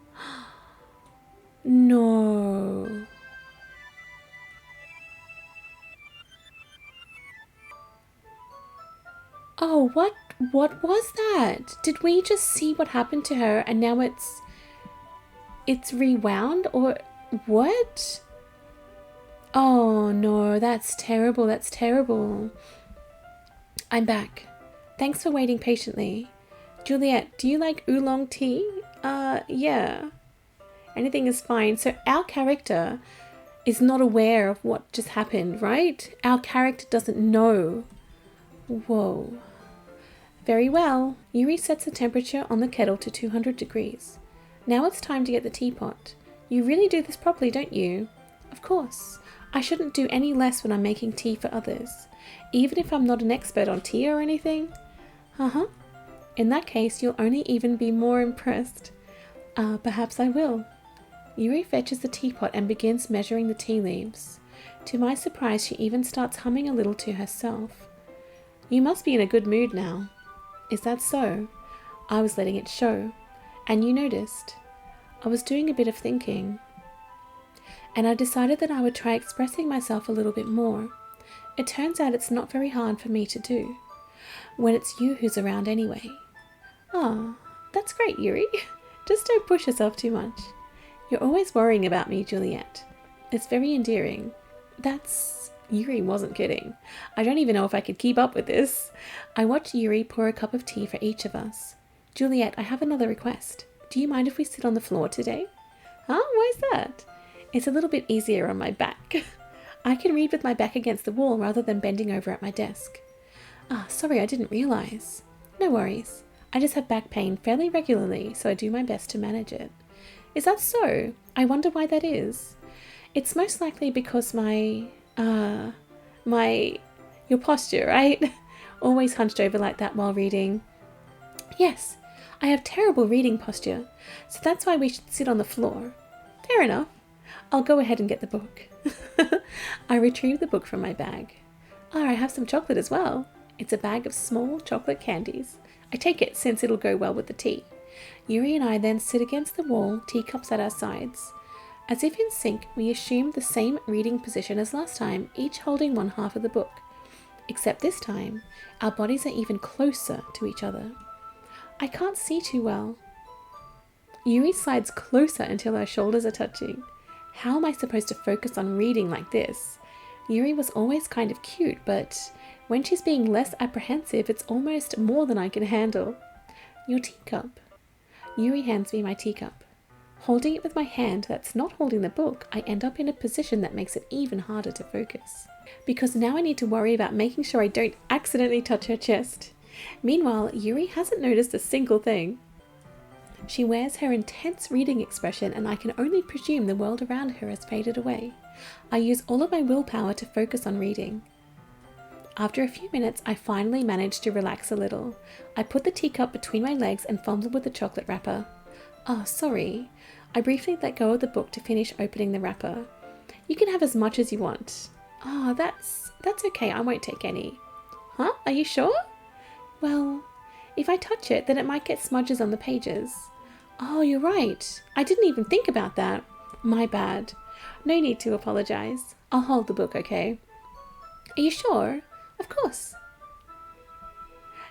No. Oh, what was that? Did we just see what happened to her and now it's rewound or what? Oh no, that's terrible, that's terrible. I'm back. Thanks for waiting patiently. Juliet, do you like oolong tea? Yeah. Anything is fine. So our character is not aware of what just happened, right? Our character doesn't know. Whoa. Very well. Yuri sets the temperature on the kettle to 200 degrees. Now it's time to get the teapot. You really do this properly, don't you? Of course. I shouldn't do any less when I'm making tea for others. Even if I'm not an expert on tea or anything? In that case, you'll only even be more impressed. Perhaps I will. Yuri fetches the teapot and begins measuring the tea leaves. To my surprise, she even starts humming a little to herself. You must be in a good mood now. Is that so? I was letting it show. And you noticed. I was doing a bit of thinking. And I decided that I would try expressing myself a little bit more. It turns out it's not very hard for me to do. When it's you who's around anyway. Oh, that's great, Yuri. Just don't push yourself too much. You're always worrying about me, Juliet. It's very endearing. Yuri wasn't kidding. I don't even know if I could keep up with this. I watched Yuri pour a cup of tea for each of us. Juliet, I have another request. Do you mind if we sit on the floor today? Why's that? It's a little bit easier on my back. I can read with my back against the wall rather than bending over at my desk. Sorry, I didn't realize. No worries. I just have back pain fairly regularly, so I do my best to manage it. Is that so? I wonder why that is. It's most likely because your posture, right? Always hunched over like that while reading. Yes, I have terrible reading posture, so that's why we should sit on the floor. Fair enough. I'll go ahead and get the book. I retrieve the book from my bag. I have some chocolate as well. It's a bag of small chocolate candies. I take it since it'll go well with the tea. Yuri and I then sit against the wall, teacups at our sides. As if in sync, we assume the same reading position as last time, each holding one half of the book. Except this time, our bodies are even closer to each other. I can't see too well. Yuri slides closer until our shoulders are touching. How am I supposed to focus on reading like this? Yuri was always kind of cute, but when she's being less apprehensive, it's almost more than I can handle. Your teacup. Yuri hands me my teacup. Holding it with my hand that's not holding the book, I end up in a position that makes it even harder to focus. Because now I need to worry about making sure I don't accidentally touch her chest. Meanwhile, Yuri hasn't noticed a single thing. She wears her intense reading expression and I can only presume the world around her has faded away. I use all of my willpower to focus on reading. After a few minutes, I finally manage to relax a little. I put the teacup between my legs and fumble with the chocolate wrapper. Oh, sorry. I briefly let go of the book to finish opening the wrapper. You can have as much as you want. Oh, that's okay. I won't take any. Huh? Are you sure? Well, if I touch it, then it might get smudges on the pages. Oh, you're right. I didn't even think about that. My bad. No need to apologize. I'll hold the book, okay? Are you sure? Of course.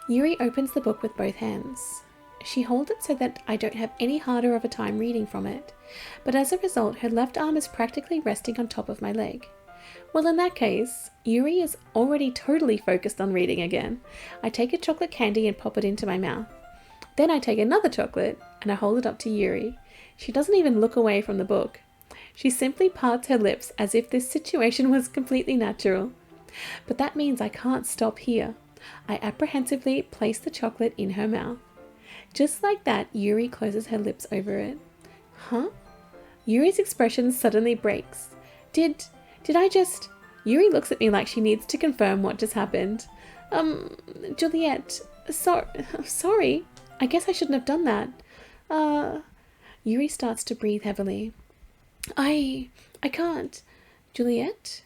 Yuri opens the book with both hands. She holds it so that I don't have any harder of a time reading from it, but as a result, her left arm is practically resting on top of my leg. Well, in that case, Yuri is already totally focused on reading again. I take a chocolate candy and pop it into my mouth. Then I take another chocolate and I hold it up to Yuri. She doesn't even look away from the book. She simply parts her lips as if this situation was completely natural. But that means I can't stop here. I apprehensively place the chocolate in her mouth. Just like that, Yuri closes her lips over it. Huh? Yuri's expression suddenly breaks. Did I just... Yuri looks at me like she needs to confirm what just happened. Juliet, sorry. I guess I shouldn't have done that. Yuri starts to breathe heavily. I can't. Juliet?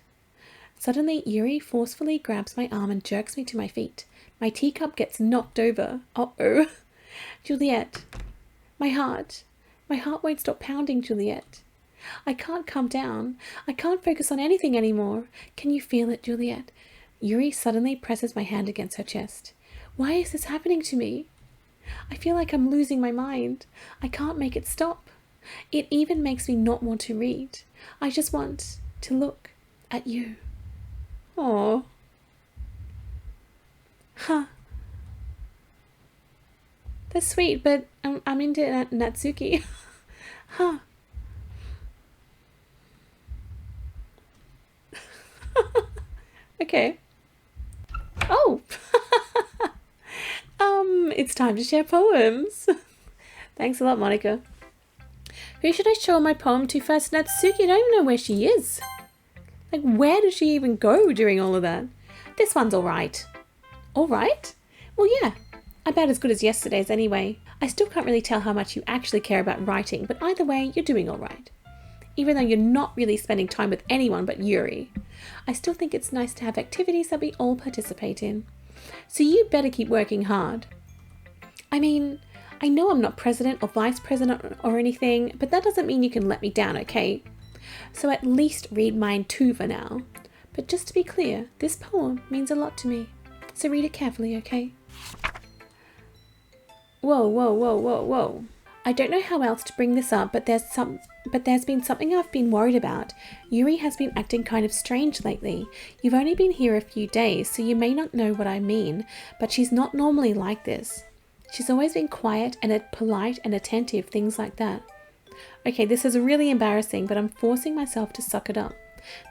Suddenly, Yuri forcefully grabs my arm and jerks me to my feet. My teacup gets knocked over. Uh-oh. Juliet. My heart won't stop pounding, Juliet. I can't calm down. I can't focus on anything anymore. Can you feel it, Juliet? Yuri suddenly presses my hand against her chest. Why is this happening to me? I feel like I'm losing my mind. I can't make it stop. It even makes me not want to read. I just want to look at you. Aww. Huh. That's sweet, but I'm into Natsuki. Huh. Okay. Oh. It's time to share poems. Thanks a lot, Monika. Who should I show my poem to first? Natsuki, I don't even know where she is. Like, where did she even go during all of that? This one's alright. Alright? Well, yeah. About as good as yesterday's anyway. I still can't really tell how much you actually care about writing, but either way, you're doing alright. Even though you're not really spending time with anyone but Yuri. I still think it's nice to have activities that we all participate in. So you better keep working hard. I mean, I know I'm not president or vice president or anything, but that doesn't mean you can let me down, okay? So at least read mine too for now. But just to be clear, this poem means a lot to me. So read it carefully, okay? Whoa. I don't know how else to bring this up, but there's been something I've been worried about. Yuri has been acting kind of strange lately. You've only been here a few days, so you may not know what I mean, but she's not normally like this. She's always been quiet and polite and attentive, things like that. Okay, this is really embarrassing, but I'm forcing myself to suck it up.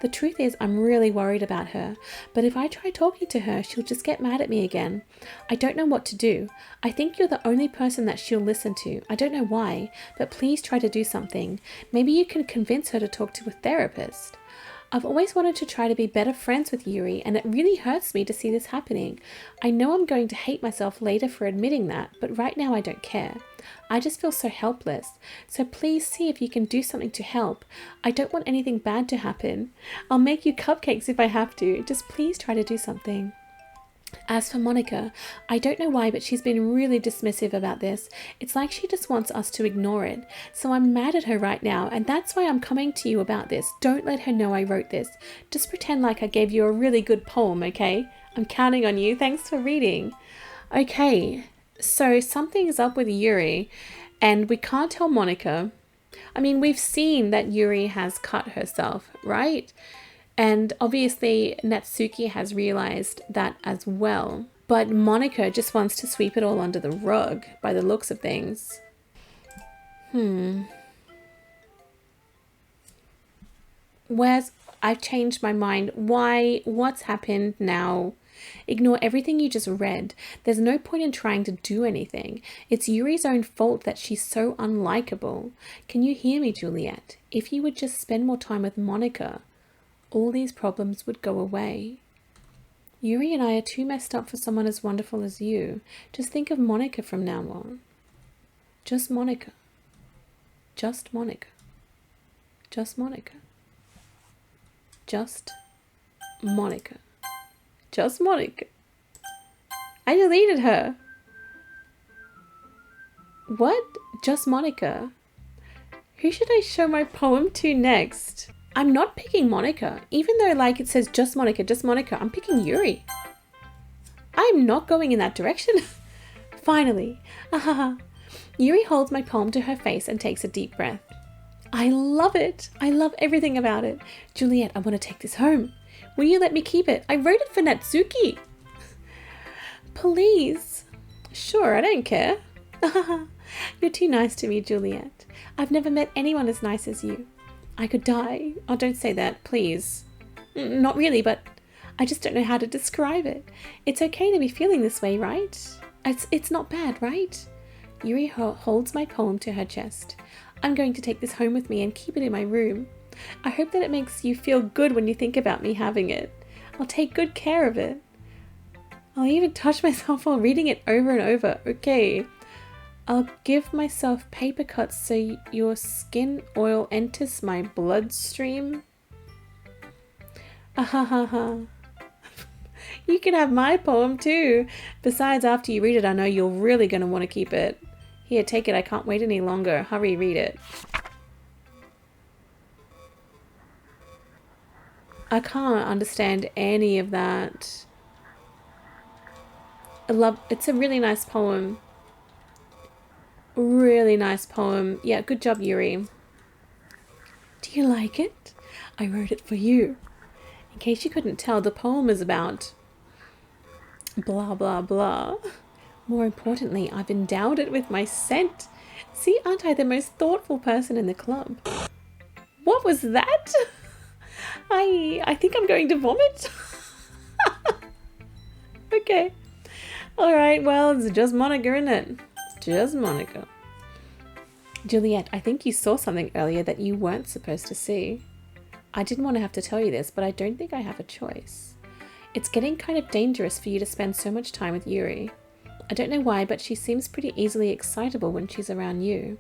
The truth is, I'm really worried about her, but if I try talking to her, she'll just get mad at me again. I don't know what to do. I think you're the only person that she'll listen to. I don't know why, but please try to do something. Maybe you can convince her to talk to a therapist. I've always wanted to try to be better friends with Yuri, and it really hurts me to see this happening. I know I'm going to hate myself later for admitting that, but right now I don't care. I just feel so helpless. So please see if you can do something to help. I don't want anything bad to happen. I'll make you cupcakes if I have to. Just please try to do something. As for Monika, I don't know why, but she's been really dismissive about this. It's like she just wants us to ignore it. So I'm mad at her right now, and that's why I'm coming to you about this. Don't let her know I wrote this. Just pretend like I gave you a really good poem, okay? I'm counting on you. Thanks for reading. Okay, so something's up with Yuri, and we can't tell Monika. I mean, we've seen that Yuri has cut herself, right? And obviously Natsuki has realized that as well. But Monika just wants to sweep it all under the rug by the looks of things. I've changed my mind. Why? What's happened now? Ignore everything you just read. There's no point in trying to do anything. It's Yuri's own fault that she's so unlikable. Can you hear me, Juliet? If you would just spend more time with Monika, all these problems would go away. Yuri and I are too messed up for someone as wonderful as you. Just think of Monika from now on. Just Monika. Just Monica. Just Monica. Just Monica. Just Monica. I deleted her. What? Just Monica. Who should I show my poem to next? I'm not picking Monica. Even though like it says just Monica, I'm picking Yuri. I'm not going in that direction. Finally. Yuri holds my poem to her face and takes a deep breath. I love it. I love everything about it. Juliet, I want to take this home. Will you let me keep it? I wrote it for Natsuki. Please. Sure, I don't care. You're too nice to me, Juliet. I've never met anyone as nice as you. I could die. Oh, don't say that, please. Not really, but I just don't know how to describe it. It's okay to be feeling this way, right? It's not bad, right? Yuri holds my poem to her chest. I'm going to take this home with me and keep it in my room. I hope that it makes you feel good when you think about me having it. I'll take good care of it. I'll even touch myself while reading it over and over. Okay. I'll give myself paper cuts so your skin oil enters my bloodstream. You can have my poem too. Besides, after you read it, I know you're really going to want to keep it. Here, take it. I can't wait any longer. Hurry, read it. I can't understand any of that. It's a really nice poem. Really nice poem. Yeah, good job, Yuri. Do you like it? I wrote it for you. In case you couldn't tell, the poem is about blah, blah, blah. More importantly, I've endowed it with my scent. See, aren't I the most thoughtful person in the club? What was that? I think I'm going to vomit. Okay. Alright, well, it's just Monica, isn't it? Just Monica. Juliet, I think you saw something earlier that you weren't supposed to see. I didn't want to have to tell you this, but I don't think I have a choice. It's getting kind of dangerous for you to spend so much time with Yuri. I don't know why, but she seems pretty easily excitable when she's around you,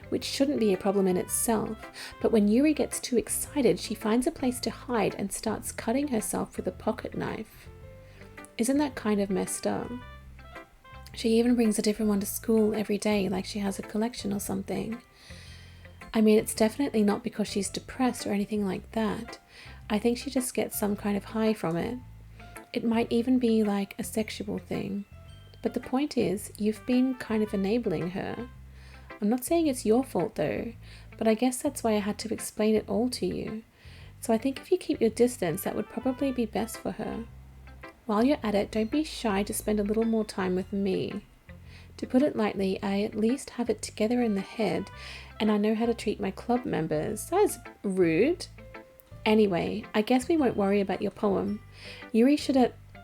which shouldn't be a problem in itself, but when Yuri gets too excited, she finds a place to hide and starts cutting herself with a pocket knife. Isn't that kind of messed up? She even brings a different one to school every day, like she has a collection or something. I mean, it's definitely not because she's depressed or anything like that. I think she just gets some kind of high from it. It might even be like a sexual thing. But the point is, you've been kind of enabling her. I'm not saying it's your fault though, but I guess that's why I had to explain it all to you. So I think if you keep your distance, that would probably be best for her. While you're at it, don't be shy to spend a little more time with me. To put it lightly, I at least have it together in the head, and I know how to treat my club members. That's rude. Anyway, I guess we won't worry about your poem. Yuri should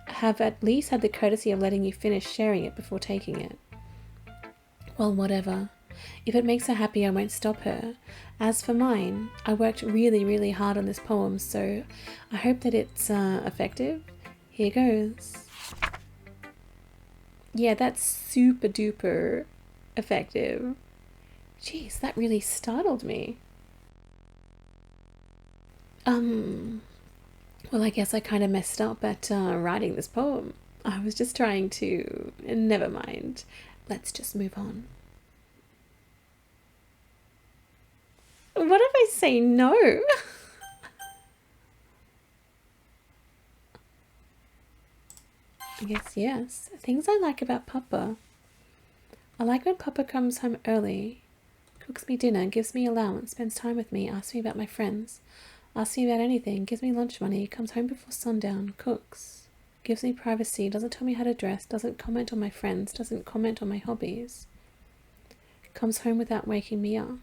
have at least had the courtesy of letting you finish sharing it before taking it. Well, whatever. If it makes her happy, I won't stop her. As for mine, I worked really, really hard on this poem, so I hope that it's effective. Here goes. Yeah, that's super duper effective. Jeez, that really startled me. Well, I guess I kind of messed up at writing this poem. I was just trying to... Never mind. Let's just move on. What if I say no? I guess yes. Things I like about Papa. I like when Papa comes home early, cooks me dinner, gives me allowance, spends time with me, asks me about my friends, asks me about anything, gives me lunch money, comes home before sundown, cooks, gives me privacy, doesn't tell me how to dress, doesn't comment on my friends, doesn't comment on my hobbies, comes home without waking me up,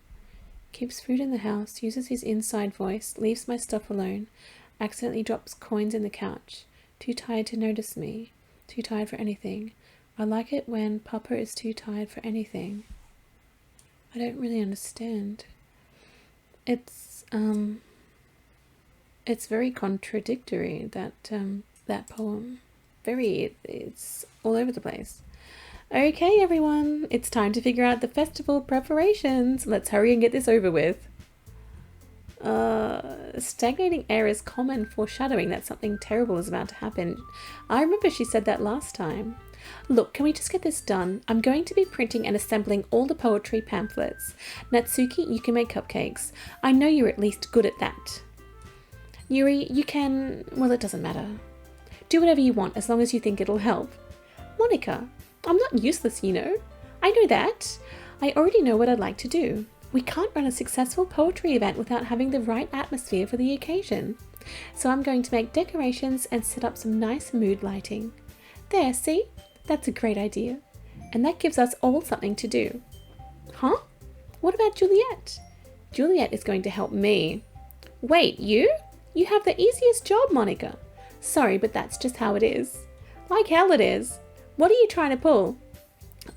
keeps food in the house, uses his inside voice, leaves my stuff alone, accidentally drops coins in the couch, too tired to notice me, too tired for anything. I like it when Papa is too tired for anything. I don't really understand. It's very contradictory, that poem. It's all over the place. Okay, everyone, it's time to figure out the festival preparations. Let's hurry and get this over with. Stagnating air is common, foreshadowing that something terrible is about to happen. I remember she said that last time. Look, can we just get this done? I'm going to be printing and assembling all the poetry pamphlets. Natsuki, you can make cupcakes. I know you're at least good at that. Yuri, you can... well, it doesn't matter. Do whatever you want as long as you think it'll help. Monika, I'm not useless, you know. I know that. I already know what I'd like to do. We can't run a successful poetry event without having the right atmosphere for the occasion. So I'm going to make decorations and set up some nice mood lighting. There, see? That's a great idea. And that gives us all something to do. Huh? What about Juliet? Juliet is going to help me. Wait, you? You have the easiest job, Monika. Sorry, but that's just how it is. Like hell it is. What are you trying to pull?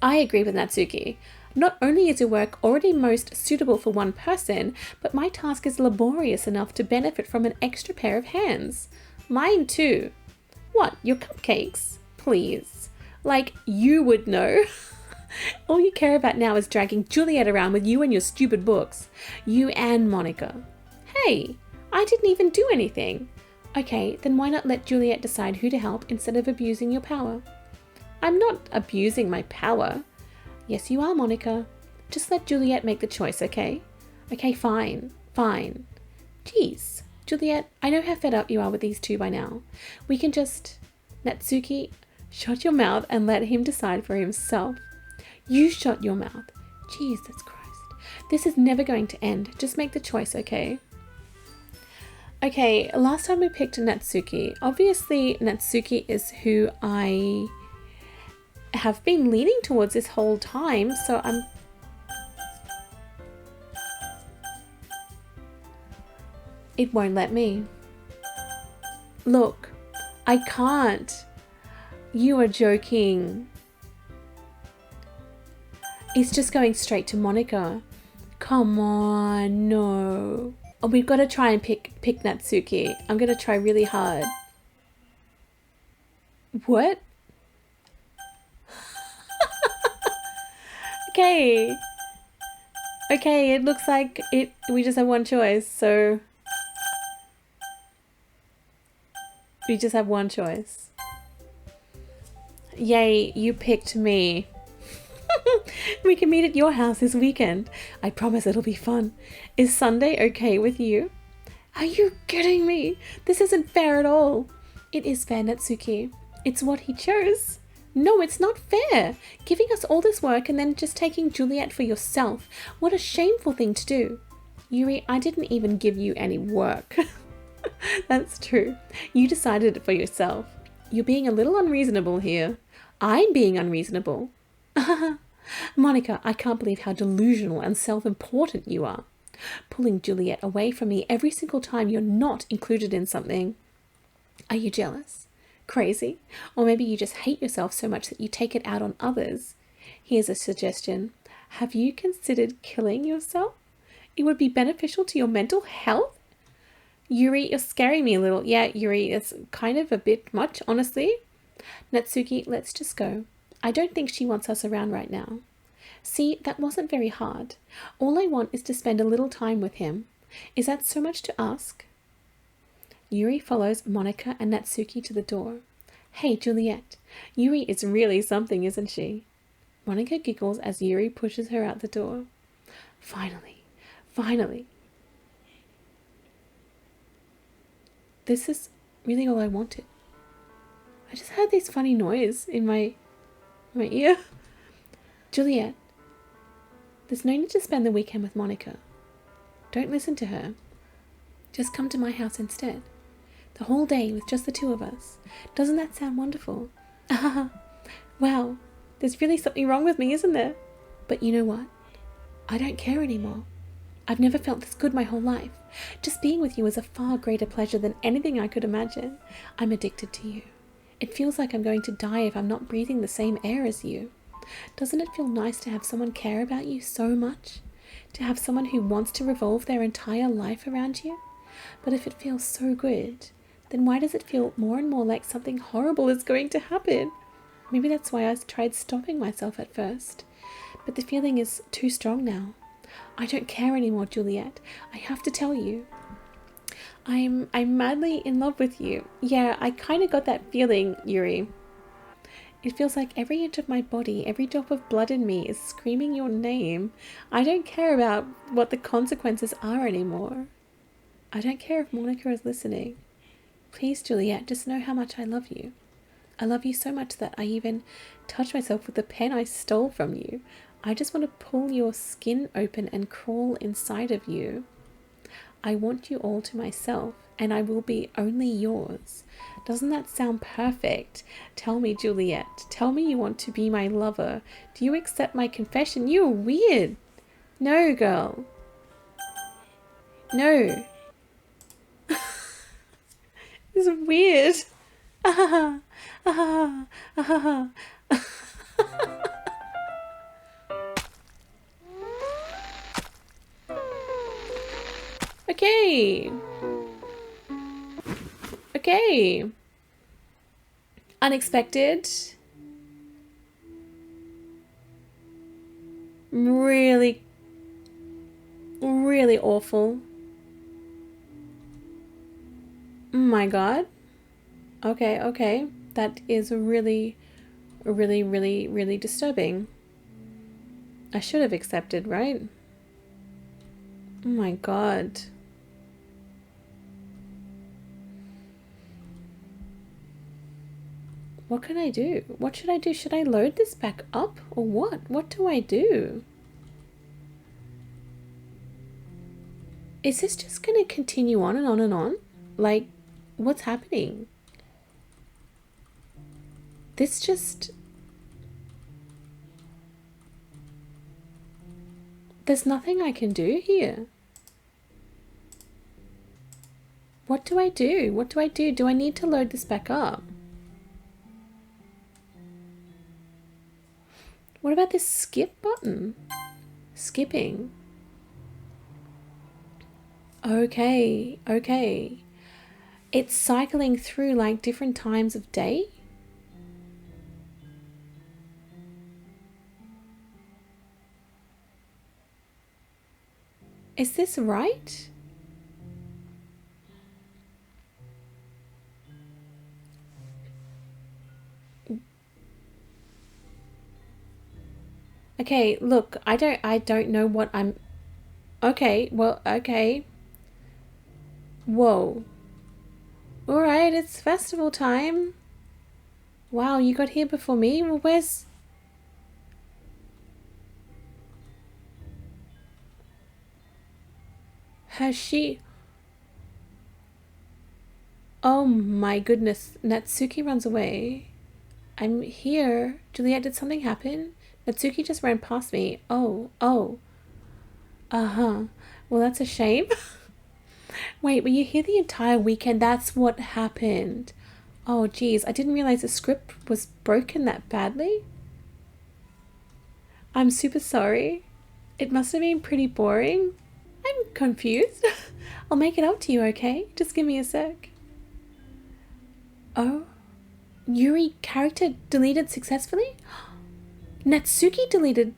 I agree with Natsuki. Not only is your work already most suitable for one person, but my task is laborious enough to benefit from an extra pair of hands. Mine too. What, your cupcakes? Please. Like, you would know. All you care about now is dragging Juliet around with you and your stupid books. You and Monika. Hey, I didn't even do anything. Okay, then why not let Juliet decide who to help instead of abusing your power? I'm not abusing my power. Yes, you are, Monika. Just let Juliet make the choice, okay? Okay, fine. Fine. Jeez, Juliet, I know how fed up you are with these two by now. We can just... Natsuki, shut your mouth and let him decide for himself. You shut your mouth. Jesus Christ. This is never going to end. Just make the choice, okay? Okay, last time we picked Natsuki. Obviously, Natsuki is who I have been leaning towards this whole time, so I'm... It won't let me. Look, I can't. You are joking. It's just going straight to Monika. Come on, no. Oh, we've got to try and pick Natsuki. I'm going to try really hard. What? Okay. Okay, it looks like we just have one choice, so... We just have one choice. Yay, you picked me. We can meet at your house this weekend. I promise it'll be fun. Is Sunday okay with you? Are you kidding me? This isn't fair at all. It is fair, Natsuki. It's what he chose. No, it's not fair. Giving us all this work and then just taking Juliet for yourself. What a shameful thing to do. Yuri, I didn't even give you any work. That's true. You decided it for yourself. You're being a little unreasonable here. I'm being unreasonable. Monika, I can't believe how delusional and self-important you are. Pulling Juliet away from me every single time you're not included in something. Are you jealous? Crazy? Or maybe you just hate yourself so much that you take it out on others. Here's a suggestion. Have you considered killing yourself? It would be beneficial to your mental health? Yuri, you're scaring me a little. Yeah, Yuri, it's kind of a bit much, honestly. Natsuki, let's just go. I don't think she wants us around right now. See, that wasn't very hard. All I want is to spend a little time with him. Is that so much to ask? Yuri follows Monika and Natsuki to the door. Hey, Juliet. Yuri is really something, isn't she? Monika giggles as Yuri pushes her out the door. Finally. Finally. This is really all I wanted. I just heard this funny noise in my ear. Juliet, there's no need to spend the weekend with Monika. Don't listen to her. Just come to my house instead. The whole day with just the two of us. Doesn't that sound wonderful? Wow, there's really something wrong with me, isn't there? But you know what? I don't care anymore. I've never felt this good my whole life. Just being with you is a far greater pleasure than anything I could imagine. I'm addicted to you. It feels like I'm going to die if I'm not breathing the same air as you. Doesn't it feel nice to have someone care about you so much? To have someone who wants to revolve their entire life around you? But if it feels so good, then why does it feel more and more like something horrible is going to happen? Maybe that's why I tried stopping myself at first. But the feeling is too strong now. I don't care anymore, Juliet. I have to tell you. I'm madly in love with you. Yeah, I kind of got that feeling, Yuri. It feels like every inch of my body, every drop of blood in me is screaming your name. I don't care about what the consequences are anymore. I don't care if Monika is listening. Please, Juliet, just know how much I love you. I love you so much that I even touch myself with the pen I stole from you. I just want to pull your skin open and crawl inside of you. I want you all to myself, and I will be only yours. Doesn't that sound perfect? Tell me, Juliet. Tell me you want to be my lover. Do you accept my confession? You're weird. No, girl. No. This is weird. Ah, ah, ah. Okay. Okay. Unexpected. Really, really awful. Oh my god. Okay, okay. That is really, really, really, really disturbing. I should have accepted, right? Oh my god. What can I do? What should I do? Should I load this back up or what? What do I do? Is this just going to continue on and on and on? Like, what's happening? This just... There's nothing I can do here. What do I do? What do I do? Do I need to load this back up? What about this skip button? Skipping. Okay, okay. It's cycling through like different times of day. Is this right? Okay, look, I don't know what I'm... Okay, well, okay. Whoa. Alright, it's festival time. Wow, you got here before me? Well, where's... Has she... Oh my goodness, Natsuki runs away. I'm here. Juliet, did something happen? Natsuki just ran past me. Oh. Uh-huh. Well, that's a shame. Wait, were you here the entire weekend? That's what happened. Oh, geez. I didn't realize the script was broken that badly. I'm super sorry. It must have been pretty boring. I'm confused. I'll make it up to you, okay? Just give me a sec. Oh? Yuri character deleted successfully? Natsuki deleted...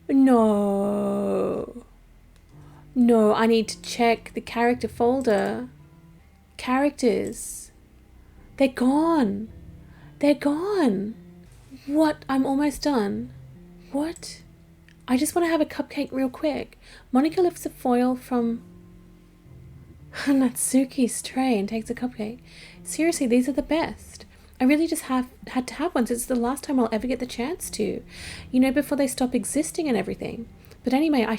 No. No, I need to check the character folder. Characters. They're gone. They're gone. What? I'm almost done. What? I just want to have a cupcake real quick. Monika lifts a foil from Natsuki's tray and takes a cupcake. Seriously, these are the best. I really just had to have one. It's the last time I'll ever get the chance to. You know, before they stop existing and everything. But anyway, I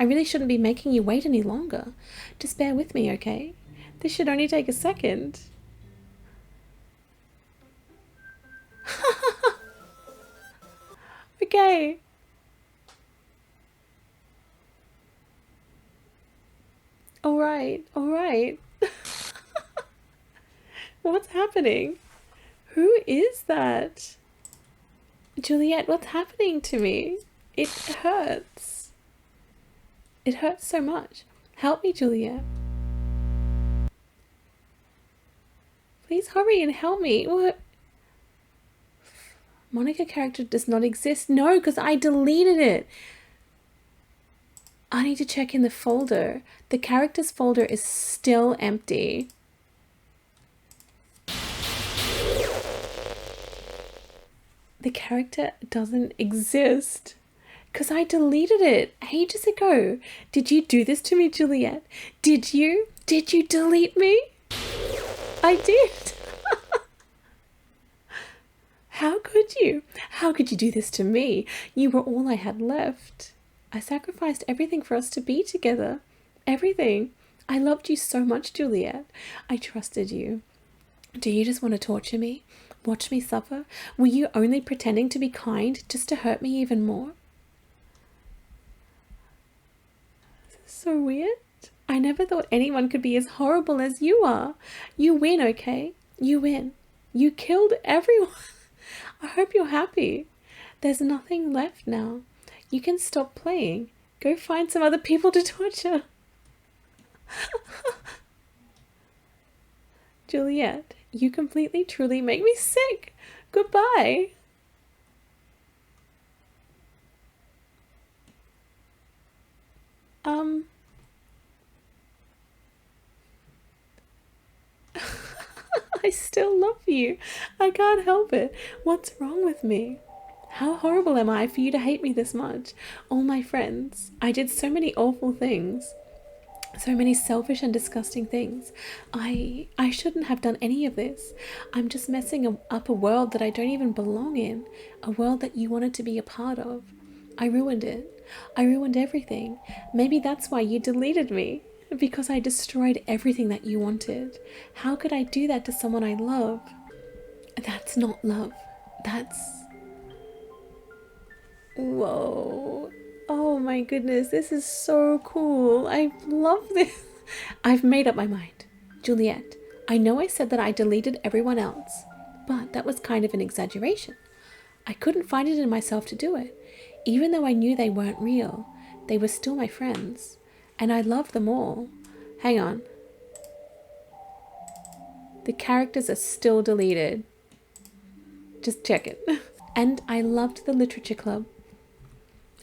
really shouldn't be making you wait any longer. Just bear with me, okay? This should only take a second. Okay. All right. What's happening? Who is that? Juliet, what's happening to me? It hurts. It hurts so much. Help me, Juliet. Please hurry and help me. What? Monika character does not exist. No, because I deleted it. I need to check in the folder. The characters folder is still empty. The character doesn't exist because I deleted it ages ago. Did you do this to me, Juliet? Did you? Did you delete me? I did. How could you? How could you do this to me? You were all I had left. I sacrificed everything for us to be together. Everything. I loved you so much, Juliet. I trusted you. Do you just want to torture me? Watch me suffer? Were you only pretending to be kind just to hurt me even more? This is so weird. I never thought anyone could be as horrible as you are. You win, okay? You win. You killed everyone. I hope you're happy. There's nothing left now. You can stop playing. Go find some other people to torture. Juliet, you completely, truly make me sick. Goodbye. I still love you. I can't help it. What's wrong with me? How horrible am I for you to hate me this much? All my friends. I did so many awful things. So many selfish and disgusting things. I shouldn't have done any of this. I'm just messing up a world that I don't even belong in. A world that you wanted to be a part of. I ruined it. I ruined everything. Maybe that's why you deleted me. Because I destroyed everything that you wanted. How could I do that to someone I love? That's not love. That's... Whoa. Oh my goodness, this is so cool. I love this. I've made up my mind. Juliet, I know I said that I deleted everyone else, but that was kind of an exaggeration. I couldn't find it in myself to do it. Even though I knew they weren't real, they were still my friends. And I loved them all. Hang on. The characters are still deleted. Just check it. And I loved the literature club.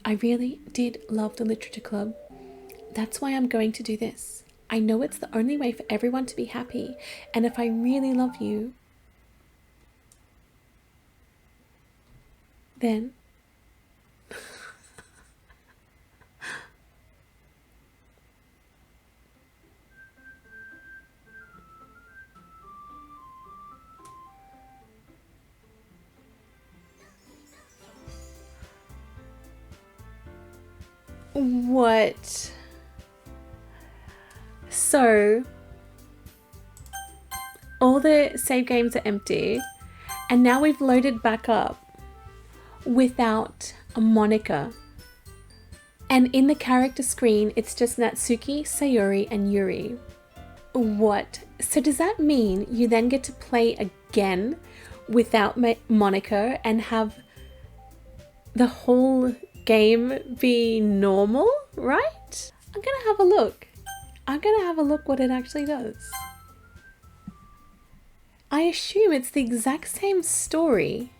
I really did love the literature club. That's why I'm going to do this. I know it's the only way for everyone to be happy. And if I really love you, then... What? So, all the save games are empty, and now we've loaded back up without a Monika. And in the character screen, it's just Natsuki, Sayori, and Yuri. What? So does that mean you then get to play again without Monika and have the whole game be normal, right? I'm gonna have a look. I'm gonna have a look what it actually does. I assume it's the exact same story,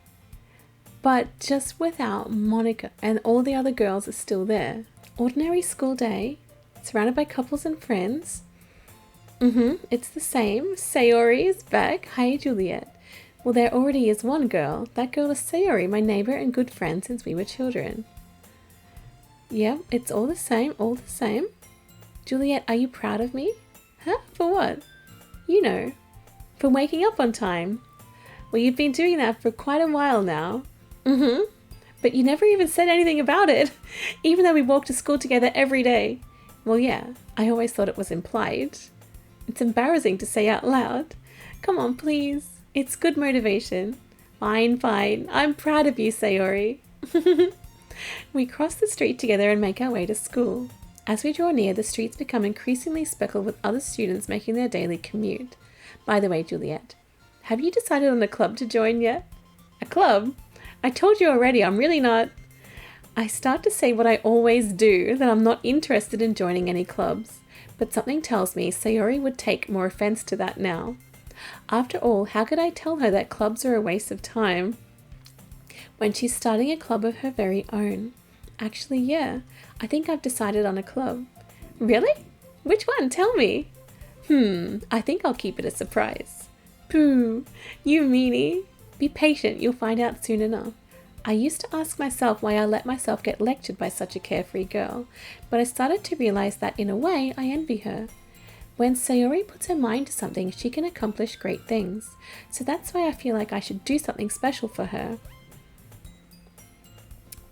but just without Monika, and all the other girls are still there. Ordinary school day, surrounded by couples and friends. It's the same. Sayori is back. Hi, Juliet. Well, there already is one girl. That girl is Sayori, my neighbor and good friend since we were children. Yeah, it's all the same, all the same. Juliet, are you proud of me? Huh? For what? You know, for waking up on time. Well, you've been doing that for quite a while now. But you never even said anything about it, even though we walk to school together every day. Well, yeah, I always thought it was implied. It's embarrassing to say out loud. Come on, please. It's good motivation. Fine, fine. I'm proud of you, Sayori. We cross the street together and make our way to school. As we draw near, the streets become increasingly speckled with other students making their daily commute. By the way, Juliet, have you decided on a club to join yet? A club? I told you already, I'm really not... I start to say what I always do, that I'm not interested in joining any clubs. But something tells me Sayori would take more offense to that now. After all, how could I tell her that clubs are a waste of time when she's starting a club of her very own? Actually, yeah, I think I've decided on a club. Really? Which one? Tell me. I think I'll keep it a surprise. Pooh, you meanie. Be patient, you'll find out soon enough. I used to ask myself why I let myself get lectured by such a carefree girl, but I started to realize that in a way I envy her. When Sayori puts her mind to something, she can accomplish great things. So that's why I feel like I should do something special for her.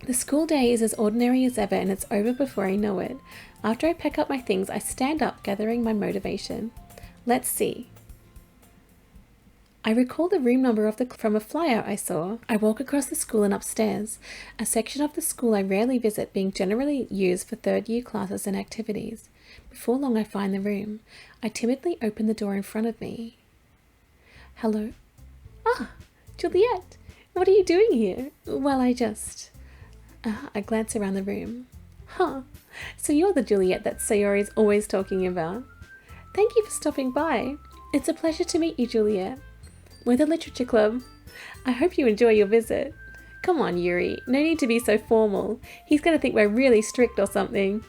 The school day is as ordinary as ever and it's over before I know it. After I pack up my things, I stand up, gathering my motivation. Let's see. I recall the room number from a flyer I saw. I walk across the school and upstairs, a section of the school I rarely visit, being generally used for third-year classes and activities. Before long, I find the room. I timidly open the door in front of me. Hello? Ah, Juliet, what are you doing here? Well, I glance around the room. Huh, so you're the Juliet that Sayori's always talking about. Thank you for stopping by. It's a pleasure to meet you, Juliet. We're the literature club. I hope you enjoy your visit. Come on, Yuri, no need to be so formal. He's going to think we're really strict or something.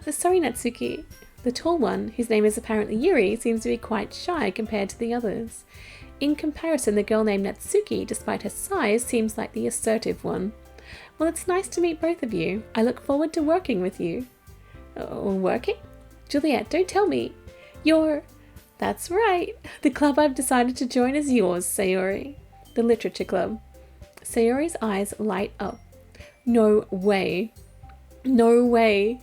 Sorry, Natsuki. The tall one, whose name is apparently Yuri, seems to be quite shy compared to the others. In comparison, the girl named Natsuki, despite her size, seems like the assertive one. Well, it's nice to meet both of you. I look forward to working with you. Working? Juliet, don't tell me. That's right. The club I've decided to join is yours, Sayori. The literature club. Sayori's eyes light up. No way. No way.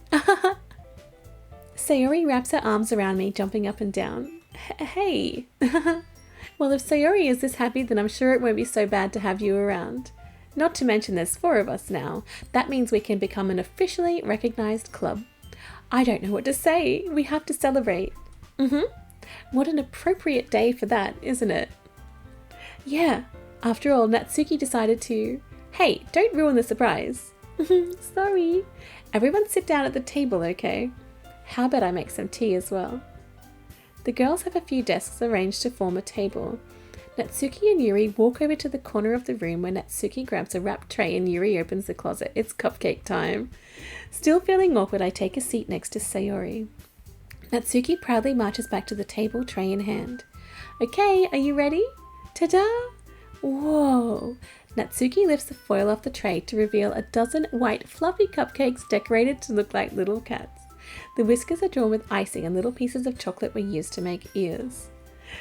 Sayori wraps her arms around me, jumping up and down. Hey. Well, if Sayori is this happy, then I'm sure it won't be so bad to have you around. Not to mention there's 4 of us now. That means we can become an officially recognized club. I don't know what to say. We have to celebrate. What an appropriate day for that, isn't it? Yeah. After all, Natsuki decided to... Hey, don't ruin the surprise. Sorry. Everyone sit down at the table, okay? How about I make some tea as well? The girls have a few desks arranged to form a table. Natsuki and Yuri walk over to the corner of the room where Natsuki grabs a wrapped tray and Yuri opens the closet. It's cupcake time. Still feeling awkward, I take a seat next to Sayori. Natsuki proudly marches back to the table, tray in hand. Okay, are you ready? Ta-da! Whoa! Natsuki lifts the foil off the tray to reveal a dozen white fluffy cupcakes decorated to look like little cats. The whiskers are drawn with icing and little pieces of chocolate were used to make ears.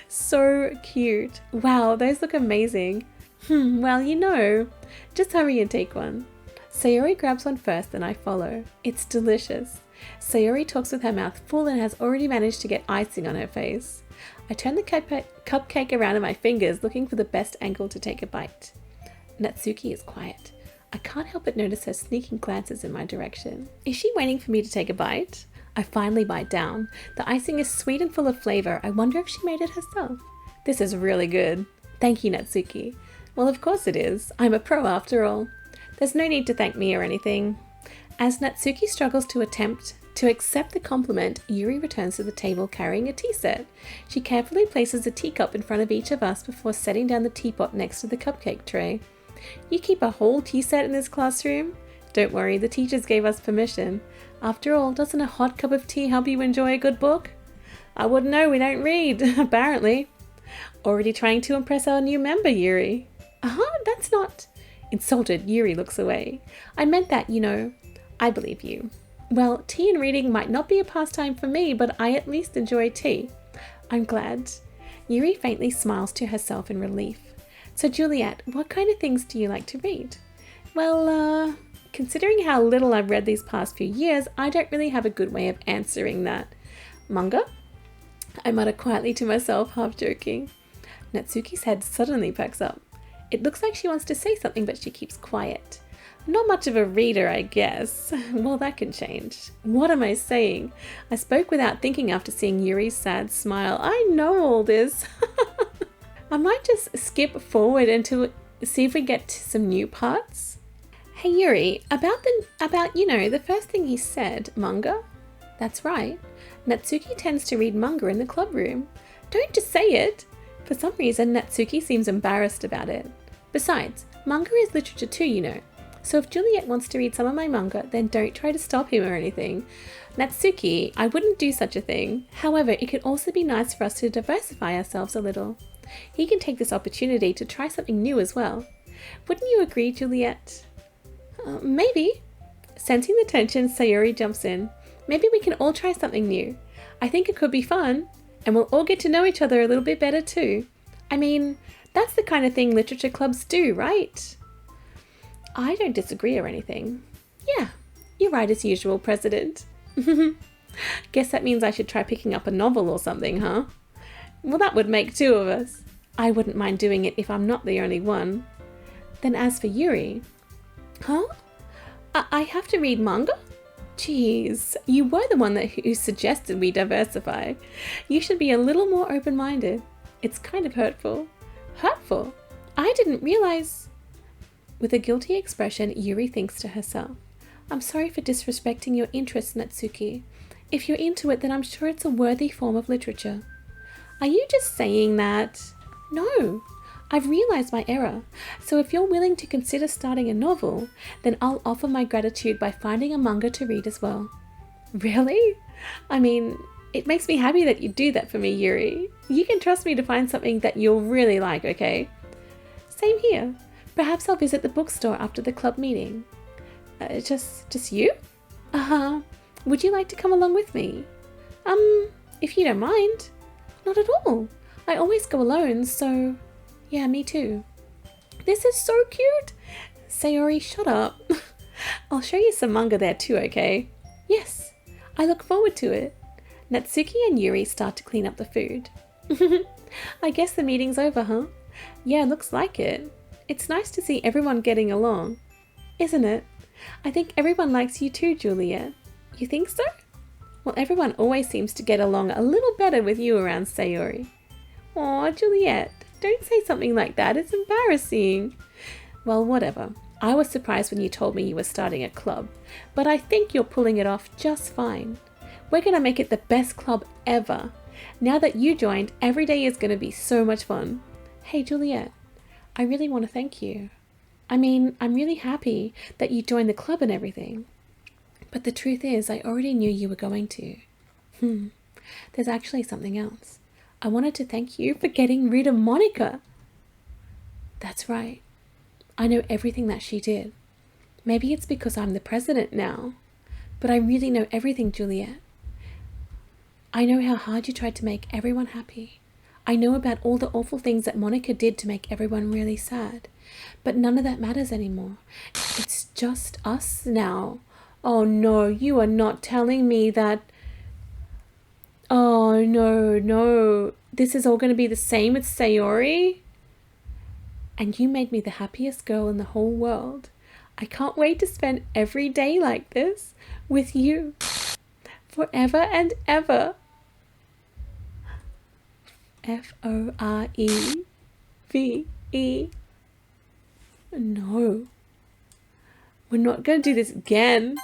So cute. Wow, those look amazing. Well, just hurry and take one. Sayori grabs one first and I follow. It's delicious. Sayori talks with her mouth full and has already managed to get icing on her face. I turn the cupcake around in my fingers, looking for the best angle to take a bite. Natsuki is quiet. I can't help but notice her sneaking glances in my direction. Is she waiting for me to take a bite? I finally bite down. The icing is sweet and full of flavor. I wonder if she made it herself. This is really good. Thank you, Natsuki. Well, of course it is. I'm a pro after all. There's no need to thank me or anything. As Natsuki struggles to accept the compliment, Yuri returns to the table carrying a tea set. She carefully places a teacup in front of each of us before setting down the teapot next to the cupcake tray. You keep a whole tea set in this classroom? Don't worry, the teachers gave us permission. After all, doesn't a hot cup of tea help you enjoy a good book? I wouldn't know, we don't read, apparently. Already trying to impress our new member, Yuri. That's not... Insulted, Yuri looks away. I meant that, I believe you. Well, tea and reading might not be a pastime for me, but I at least enjoy tea. I'm glad. Yuri faintly smiles to herself in relief. So Juliet, what kind of things do you like to read? Well, considering how little I've read these past few years, I don't really have a good way of answering that. Manga? I mutter quietly to myself, half joking. Natsuki's head suddenly perks up. It looks like she wants to say something, but she keeps quiet. Not much of a reader, I guess. Well, that can change. What am I saying? I spoke without thinking after seeing Yuri's sad smile. I know all this. I might just skip forward until see if we get to some new parts. Hey Yuri, about the first thing he said, manga? That's right. Natsuki tends to read manga in the club room. Don't just say it! For some reason, Natsuki seems embarrassed about it. Besides, manga is literature too, you know. So if Juliet wants to read some of my manga, then don't try to stop him or anything. Natsuki, I wouldn't do such a thing. However, it could also be nice for us to diversify ourselves a little. He can take this opportunity to try something new as well. Wouldn't you agree, Juliet? Maybe. Sensing the tension, Sayori jumps in. Maybe we can all try something new. I think it could be fun, and we'll all get to know each other a little bit better too. I mean, that's the kind of thing literature clubs do, right? I don't disagree or anything. Yeah, you're right as usual, President. Guess that means I should try picking up a novel or something, huh? Well, that would make two of us. I wouldn't mind doing it if I'm not the only one. Then as for Yuri... Huh? I have to read manga? Jeez, you were the one who suggested we diversify. You should be a little more open-minded. It's kind of hurtful. Hurtful? I didn't realize... With a guilty expression, Yuri thinks to herself, I'm sorry for disrespecting your interests, Natsuki. If you're into it, then I'm sure it's a worthy form of literature. Are you just saying that? No, I've realized my error. So if you're willing to consider starting a novel, then I'll offer my gratitude by finding a manga to read as well. Really? I mean, it makes me happy that you do that for me, Yuri. You can trust me to find something that you'll really like, okay? Same here. Perhaps I'll visit the bookstore after the club meeting. Just you? Would you like to come along with me? If you don't mind. Not at all. I always go alone, so... Yeah, me too. This is so cute. Sayori, shut up. I'll show you some manga there too, okay? Yes, I look forward to it. Natsuki and Yuri start to clean up the food. I guess the meeting's over, huh? Yeah, looks like it. It's nice to see everyone getting along. Isn't it? I think everyone likes you too, Juliet. You think so? Well, everyone always seems to get along a little better with you around Sayori. Aw, Juliet, don't say something like that. It's embarrassing. Well, whatever. I was surprised when you told me you were starting a club, but I think you're pulling it off just fine. We're going to make it the best club ever. Now that you joined, every day is going to be so much fun. Hey, Juliet, I really want to thank you. I mean, I'm really happy that you joined the club and everything. But the truth is, I already knew you were going to. There's actually something else. I wanted to thank you for getting rid of Monika. That's right. I know everything that she did. Maybe it's because I'm the president now. But I really know everything, Juliet. I know how hard you tried to make everyone happy. I know about all the awful things that Monika did to make everyone really sad. But none of that matters anymore. It's just us now. Oh no, you are not telling me that... Oh no. This is all going to be the same with Sayori? And you made me the happiest girl in the whole world. I can't wait to spend every day like this with you. Forever and ever. F-O-R-E-V-E. No. We're not going to do this again.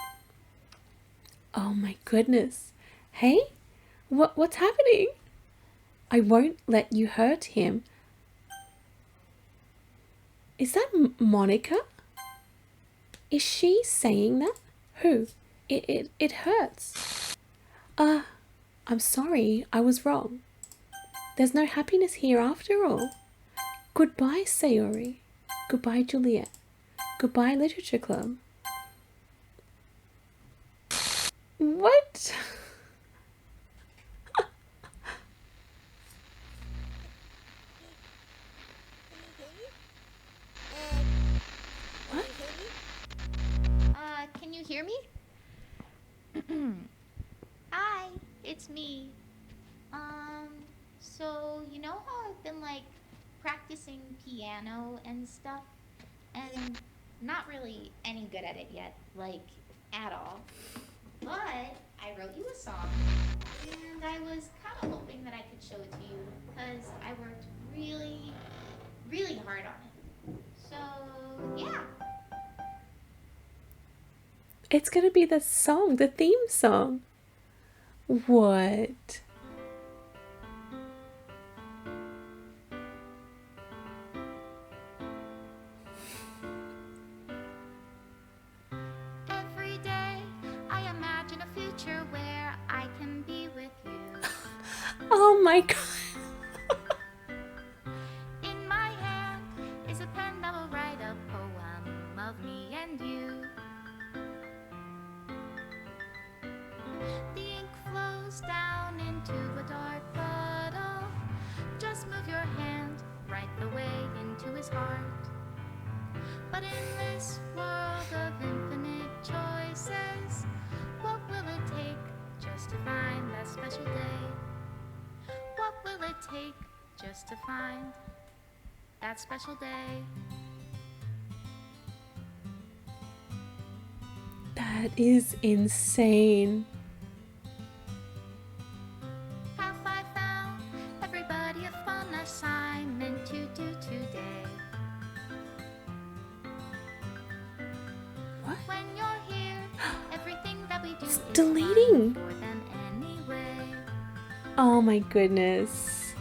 Oh my goodness. Hey? What's happening? I won't let you hurt him. Is that Monika? Is she saying that? Who? It hurts. I'm sorry. I was wrong. There's no happiness here after all. Goodbye, Sayori. Goodbye, Juliet. Goodbye, Literature Club. What? What? Can you hear me? Hi, it's me. So you know how I've been like practicing piano and stuff, and not really any good at it yet, like at all. But I wrote you a song, and I was kind of hoping that I could show it to you because I worked really, really hard on it. So yeah. It's going to be the song, the theme song. What? future where I can be with you. Oh my god. In my hand is a pen that will write a poem of me and you. The ink flows down into a dark puddle. Just move your hand right the way into his heart. But in this world of infinite choices, what will it take just to find that special day? What will it take just to find that special day? That is insane. Have I found everybody a fun assignment to do today? What? When you're here, everything that we do is deleting. fun for them anyway. Oh my goodness.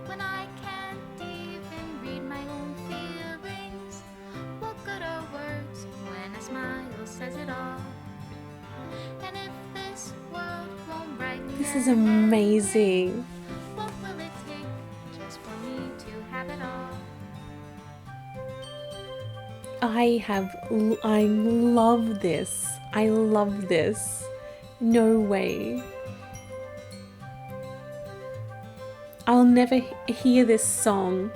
When I can't even read my own feelings, what good are words when a smile says it all? And if this world won't write me This is an amazing. what will it take just for me to have it all? I love this. I love this. No way. I'll never hear this song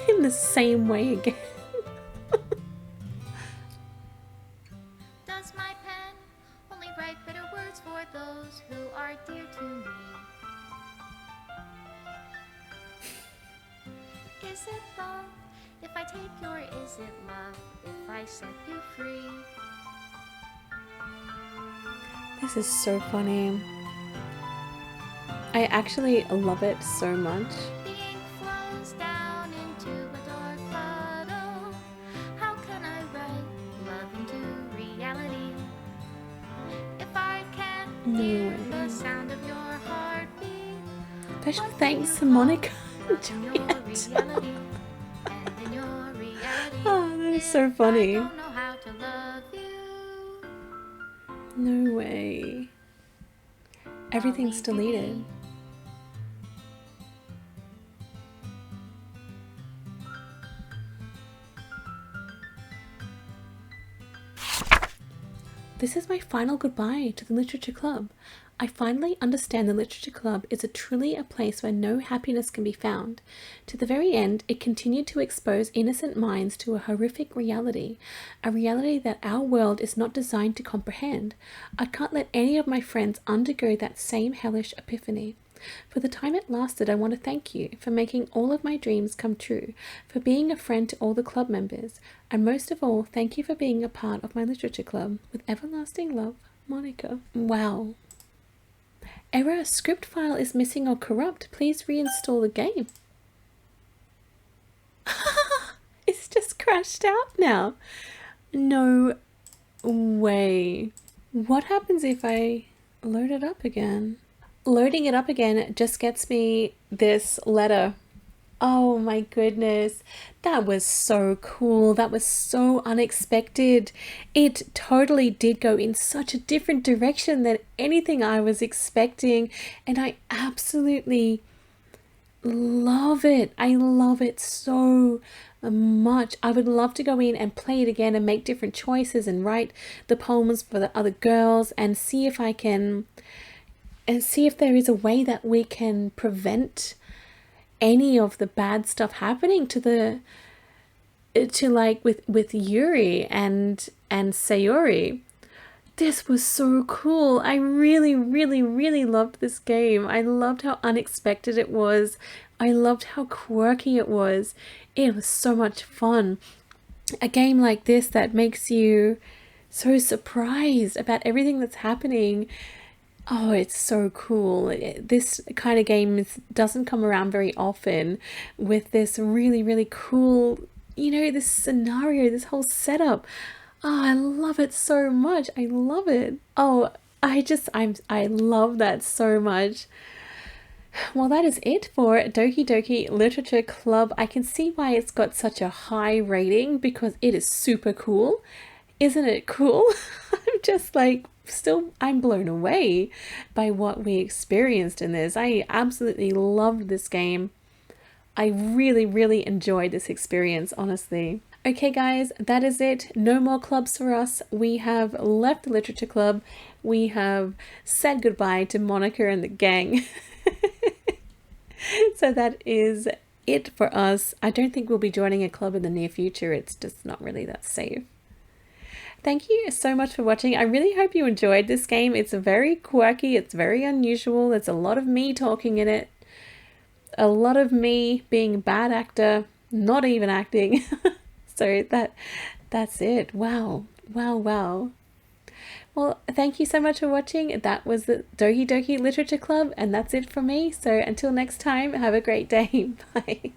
in the same way again. Does my pen only write bitter words for those who are dear to me? Is it love if I take your, is it love if I set you free? This is so funny. I actually love it so much. The ink flows down into a dark puddle. How can I write love into reality if I can't hear the sound of your heartbeat? Special thanks to Monika. Love in your reality, and in your reality. Oh, that is so funny. I don't know how to love you. No way. Everything's deleted. This is my final goodbye to the Literature Club. I finally understand the Literature Club is truly a place where no happiness can be found. To the very end, it continued to expose innocent minds to a horrific reality, a reality that our world is not designed to comprehend. I can't let any of my friends undergo that same hellish epiphany. For the time it lasted, I want to thank you for making all of my dreams come true, for being a friend to all the club members, and most of all, thank you for being a part of my literature club. With everlasting love, Monika. Wow. Error, script file is missing or corrupt. Please reinstall the game. It's just crashed out now. No way. What happens if I load it up again? Loading it up again just gets me this letter. Oh my goodness, that was so cool. That was so unexpected. It totally did go in such a different direction than anything I was expecting, and I absolutely love it. I love it so much. I would love to go in and play it again and make different choices and write the poems for the other girls and see if I can, and see if there is a way that we can prevent any of the bad stuff happening to like with Yuri and Sayori. This was so cool. I really, really, really loved this game. I loved how unexpected it was. I loved how quirky it was. It was so much fun. A game like this that makes you so surprised about everything that's happening. Oh, it's so cool. This kind of game doesn't come around very often, with this really, really cool, this scenario, this whole setup. Oh, I love it so much. I love it. Oh, I love that so much. Well, that is it for Doki Doki Literature Club. I can see why it's got such a high rating, because it is super cool. Isn't it cool? I'm just like I'm blown away by what we experienced in this. I absolutely loved this game. I really, really enjoyed this experience, honestly. Okay guys, that is it. No more clubs for us. We have left the literature club. We have said goodbye to Monika and the gang. So that is it for us. I don't think we'll be joining a club in the near future. It's just not really that safe. Thank you so much for watching. I really hope you enjoyed this game. It's very quirky. It's very unusual. There's a lot of me talking in it. A lot of me being a bad actor, not even acting. So that's it. Wow. Wow, wow. Well, thank you so much for watching. That was the Doki Doki Literature Club, and that's it from me. So until next time, have a great day. Bye.